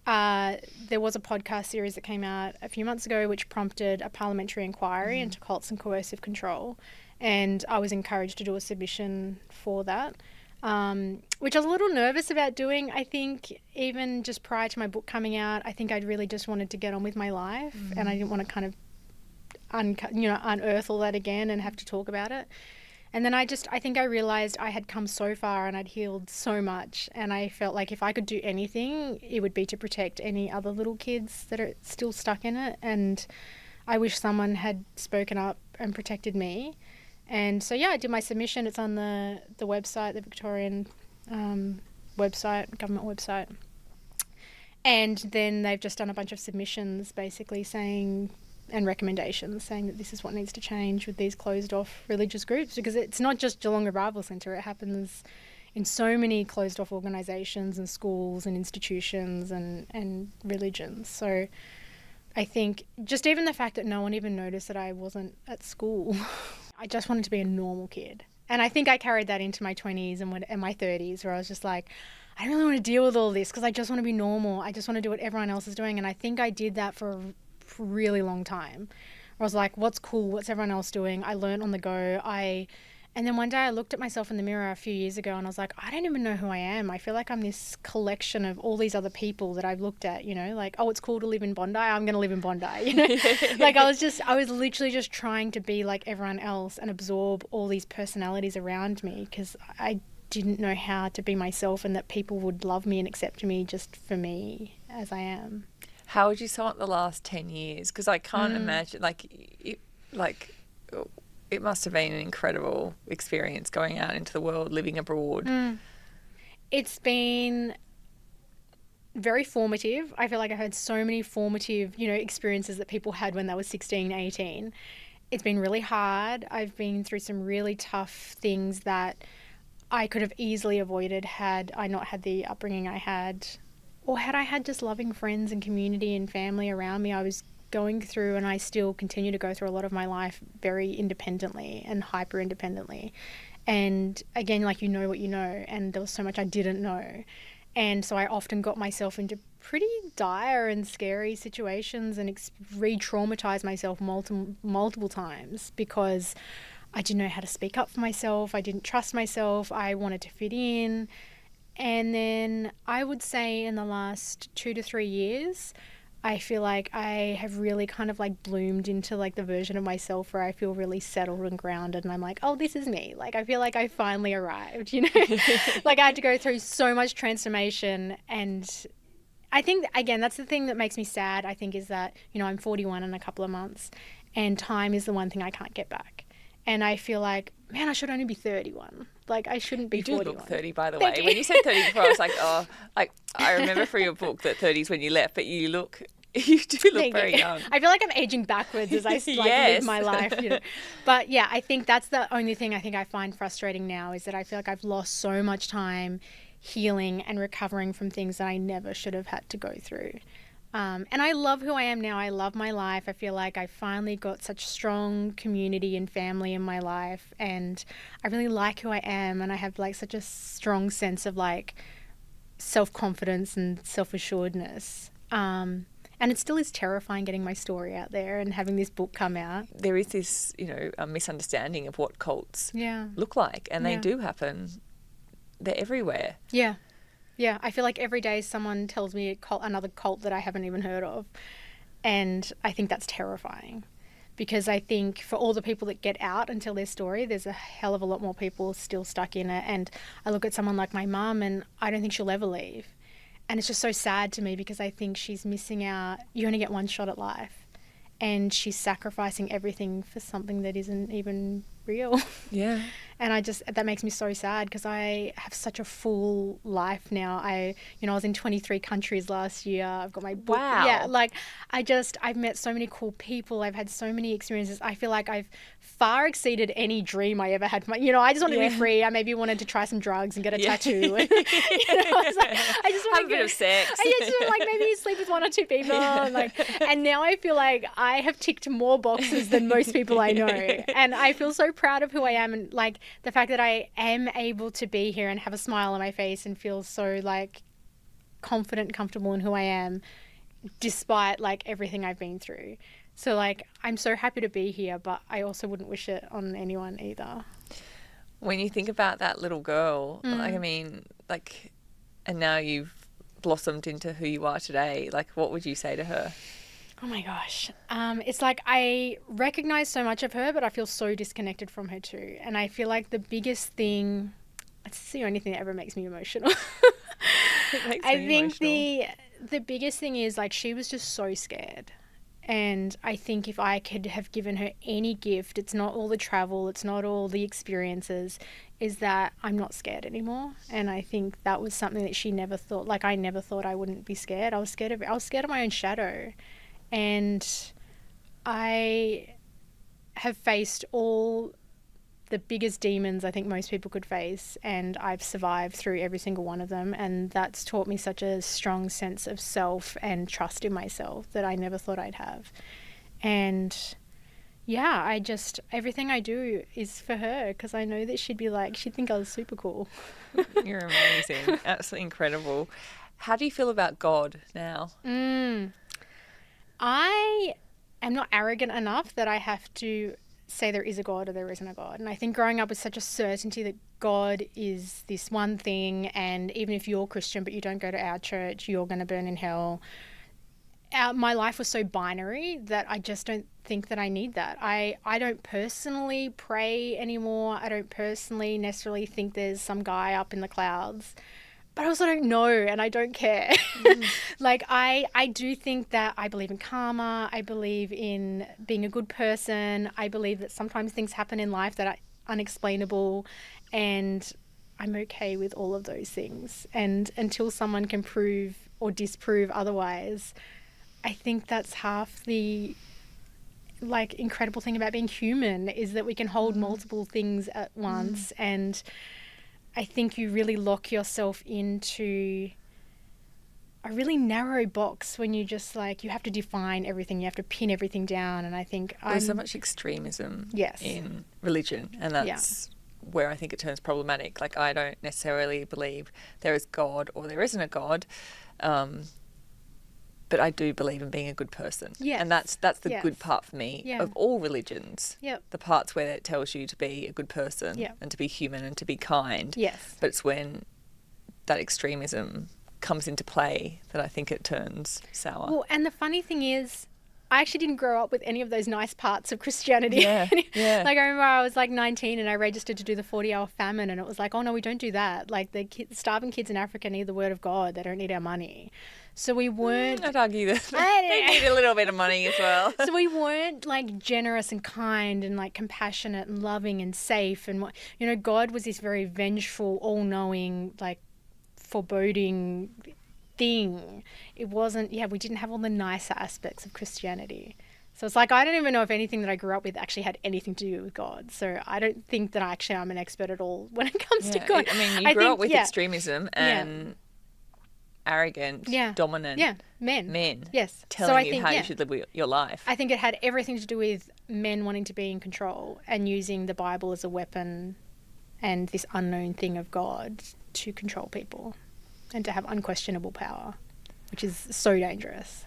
B: There was a podcast series that came out a few months ago which prompted a parliamentary inquiry into cults and coercive control, and I was encouraged to do a submission for that. Which I was a little nervous about doing. I think even just prior to my book coming out, I think I'd really just wanted to get on with my life, and I didn't want to kind of unearth all that again and have to talk about it. And then I think I realised I had come so far and I'd healed so much, and I felt like if I could do anything, it would be to protect any other little kids that are still stuck in it. And I wish someone had spoken up and protected me. And so, yeah, I did my submission. It's on the website, the Victorian website, government website. And then they've just done a bunch of submissions basically saying, and recommendations saying that this is what needs to change with these closed off religious groups, because it's not just Geelong Revival Centre. It happens in so many closed off organisations and schools and institutions and religions. So I think just even the fact that no one even noticed that I wasn't at school, I just wanted to be a normal kid. And I think I carried that into my 20s and my 30s, where I was just like, I don't really want to deal with all this because I just want to be normal. I just want to do what everyone else is doing. And I think I did that for a really long time. I was like, what's cool? What's everyone else doing? I learned on the go. And then one day I looked at myself in the mirror a few years ago and I was like, I don't even know who I am. I feel like I'm this collection of all these other people that I've looked at, you know, like, oh, it's cool to live in Bondi. I'm going to live in Bondi, you know. Like I was literally just trying to be like everyone else and absorb all these personalities around me because I didn't know how to be myself and that people would love me and accept me just for me as I am.
C: How would you sum up the last 10 years? Because I can't imagine, it must have been an incredible experience going out into the world, living abroad.
B: It's been very formative. I feel like I had so many formative, you know, experiences that people had when they were 16, 18. It's been really hard. I've been through some really tough things that I could have easily avoided had I not had the upbringing I had, or had I had just loving friends and community and family around me. I was going through, and I still continue to go through a lot of my life very independently and hyper independently. And again, like, you know what you know, and there was so much I didn't know. And so I often got myself into pretty dire and scary situations and re-traumatized myself multiple times because I didn't know how to speak up for myself. I didn't trust myself. I wanted to fit in. And then I would say in the last 2 to 3 years, I feel like I have really kind of like bloomed into like the version of myself where I feel really settled and grounded, and I'm like, oh, this is me. Like, I feel like I finally arrived, you know. Like, I had to go through so much transformation, and I think, again, that's the thing that makes me sad, I think, is that, you know, I'm 41 in a couple of months, and time is the one thing I can't get back. And I feel like, man, I should only be 31. Like, I shouldn't be 41.
C: You do look 30, by the way. When you said 30 before, I was like, oh, I remember from your book that 30 is when you left, but you do look very young.
B: I feel like I'm aging backwards as I live my life, you know. But yeah, I think that's the only thing I think I find frustrating now, is that I feel like I've lost so much time healing and recovering from things that I never should have had to go through. And I love who I am now. I love my life. I feel like I finally got such strong community and family in my life, and I really like who I am, and I have like such a strong sense of like self-confidence and self-assuredness. And it still is terrifying getting my story out there and having this book come out.
C: There is this, you know, a misunderstanding of what cults look like, and they do happen. They're everywhere. Yeah.
B: Yeah, I feel like every day someone tells me another cult that I haven't even heard of. And I think that's terrifying, because I think for all the people that get out and tell their story, there's a hell of a lot more people still stuck in it. And I look at someone like my mum, and I don't think she'll ever leave. And it's just so sad to me, because I think she's missing out. You only get one shot at life, and she's sacrificing everything for something that isn't even real. Yeah. And that makes me so sad, because I have such a full life now. I was in 23 countries last year. I've got my book.
C: Wow.
B: Yeah, like I've met so many cool people. I've had so many experiences. I feel like I've far exceeded any dream I ever had. I just wanted to be free. I maybe wanted to try some drugs and get a tattoo. I just want
C: have a bit of sex.
B: I just maybe sleep with 1 or 2 people. And now I feel like I have ticked more boxes than most people I know. And I feel so proud of who I am, and like the fact that I am able to be here and have a smile on my face and feel so like confident and comfortable in who I am, despite like everything I've been through. So like, I'm so happy to be here, but I also wouldn't wish it on anyone either.
C: When you think about that little girl, and now you've blossomed into who you are today, like what would you say to her?
B: Oh my gosh. It's like I recognize so much of her, but I feel so disconnected from her too. And I feel like the biggest thing, it's the only thing that ever makes me emotional. I think the biggest thing is like she was just so scared. And I think if I could have given her any gift, it's not all the travel, it's not all the experiences, is that I'm not scared anymore. And I think that was something that she never thought. Like, I never thought I wouldn't be scared. I was scared of my own shadow. And I have faced all the biggest demons I think most people could face, and I've survived through every single one of them, and that's taught me such a strong sense of self and trust in myself that I never thought I'd have. And yeah, everything I do is for her, because I know that she'd think I was super cool.
C: You're amazing. Absolutely incredible. How do you feel about God now?
B: I am not arrogant enough that I have to say there is a God or there isn't a God. And I think growing up with such a certainty that God is this one thing, and even if you're Christian but you don't go to our church, you're going to burn in hell. My life was so binary that I just don't think that I need that. I don't personally pray anymore. I don't personally necessarily think there's some guy up in the clouds. But I also don't know, and I don't care. Like, I do think that I believe in karma. I believe in being a good person. I believe that sometimes things happen in life that are unexplainable, and I'm okay with all of those things. And until someone can prove or disprove otherwise, I think that's half the incredible thing about being human, is that we can hold multiple things at once. And I think you really lock yourself into a really narrow box when you just you have to define everything, you have to pin everything down. And I think
C: there's so much extremism in religion, and that's where I think it turns problematic. Like, I don't necessarily believe there is God or there isn't a God, but I do believe in being a good person.
B: Yes.
C: And that's the good part for me of all religions.
B: Yep.
C: The parts where it tells you to be a good person and to be human and to be kind.
B: Yes.
C: But it's when that extremism comes into play that I think it turns sour.
B: Well, and the funny thing is, I actually didn't grow up with any of those nice parts of Christianity.
C: Yeah.
B: Like, I remember I was 19 and I registered to do the 40-hour famine, and it was oh no, we don't do that. Like, the starving kids in Africa need the word of God. They don't need our money. So we weren't...
C: I'd argue that they need a little bit of money as well.
B: So we weren't generous and kind and compassionate and loving and safe. And, God was this very vengeful, all-knowing, foreboding thing. It wasn't... we didn't have all the nicer aspects of Christianity. So it's I don't even know if anything that I grew up with actually had anything to do with God. So I don't think that I'm an expert at all when it comes to God.
C: I mean, you grew up with extremism and... arrogant, dominant men
B: yes,
C: telling you how you should live your life.
B: I think it had everything to do with men wanting to be in control and using the Bible as a weapon and this unknown thing of God to control people and to have unquestionable power, which is so dangerous.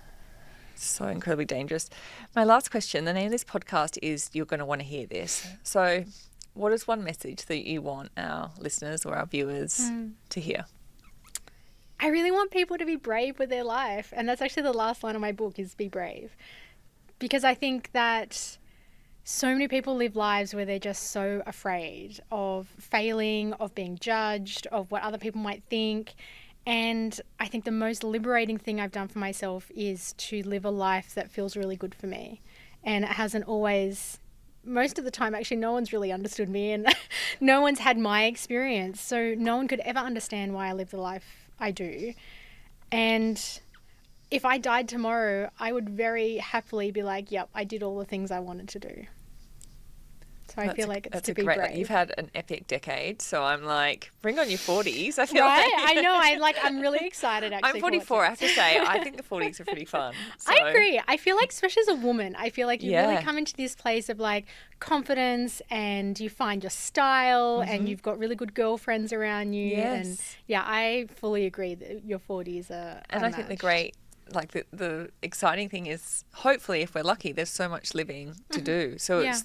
C: So incredibly dangerous. My last question, the name of this podcast is You're Going to Want to Hear This. So what is one message that you want our listeners or our viewers to hear?
B: I really want people to be brave with their life. And that's actually the last line of my book, is be brave. Because I think that so many people live lives where they're just so afraid of failing, of being judged, of what other people might think. And I think the most liberating thing I've done for myself is to live a life that feels really good for me. And it hasn't always... most of the time, actually, no one's really understood me, and no one's had my experience. So no one could ever understand why I live the life I do. And if I died tomorrow, I would very happily be yep, I did all the things I wanted to do. So I feel it's to be brave.
C: You've had an epic decade, so I'm bring on your 40s. I feel
B: I know. I'm really excited, actually.
C: I'm 44, I have to say. I think the 40s are pretty fun. So.
B: I agree. I feel especially as a woman, I feel you really come into this place of confidence, and you find your style, and you've got really good girlfriends around you.
C: Yes.
B: And I fully agree that your 40s are
C: And I think the great... the exciting thing is, hopefully, if we're lucky, there's so much living to do. So it's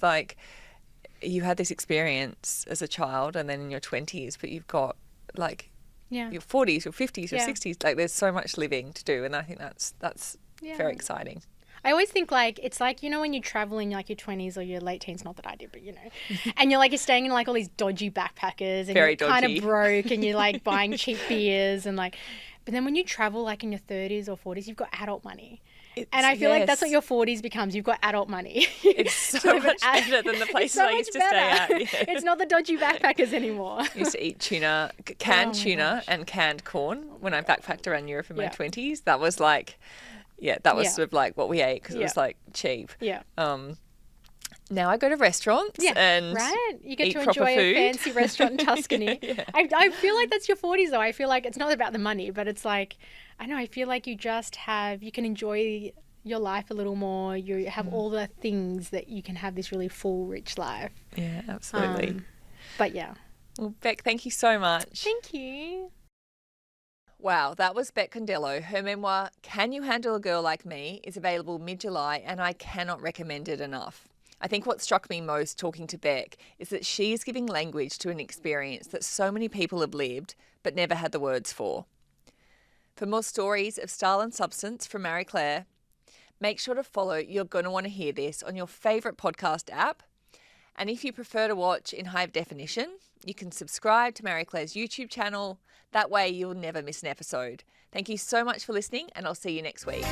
C: you had this experience as a child and then in your 20s, but you've got your 40s, your 50s, your 60s. There's so much living to do, and I think that's very exciting.
B: I always think it's when you travel in your 20s or your late teens, not that I did, but and you're staying in all these dodgy backpackers, and
C: very
B: you're kind
C: dodgy.
B: of broke, and you're buying cheap beers, and but then when you travel in your 30s or 40s, you've got adult money. And I feel like that's what your 40s becomes. You've got adult money.
C: It's so much better than the places I used to stay at. Yeah.
B: It's not the dodgy backpackers anymore.
C: I used to eat tuna, canned tuna and canned corn when I backpacked around Europe in my 20s. That was like, sort of like what we ate because it was like cheap.
B: Yeah.
C: Now I go to restaurants and
B: you get
C: eat
B: to
C: proper
B: enjoy
C: food.
B: a fancy restaurant in Tuscany. I feel like that's your 40s though. I feel like it's not about the money, but it's like, I know, I feel like you can enjoy your life a little more. You have all the things that you can have this really full, rich life.
C: Yeah, absolutely.
B: But yeah.
C: Well, Bek, thank you so much.
B: Thank you.
C: Wow, that was Bek Condello. Her memoir, Can You Handle a Girl Like Me, is available mid-July and I cannot recommend it enough. I think what struck me most talking to Bek is that she is giving language to an experience that so many people have lived but never had the words for. For more stories of style and substance from Marie Claire, make sure to follow You're Gonna Want to Hear This on your favourite podcast app. And if you prefer to watch in high definition, you can subscribe to Marie Claire's YouTube channel. That way you'll never miss an episode. Thank you so much for listening and I'll see you next week.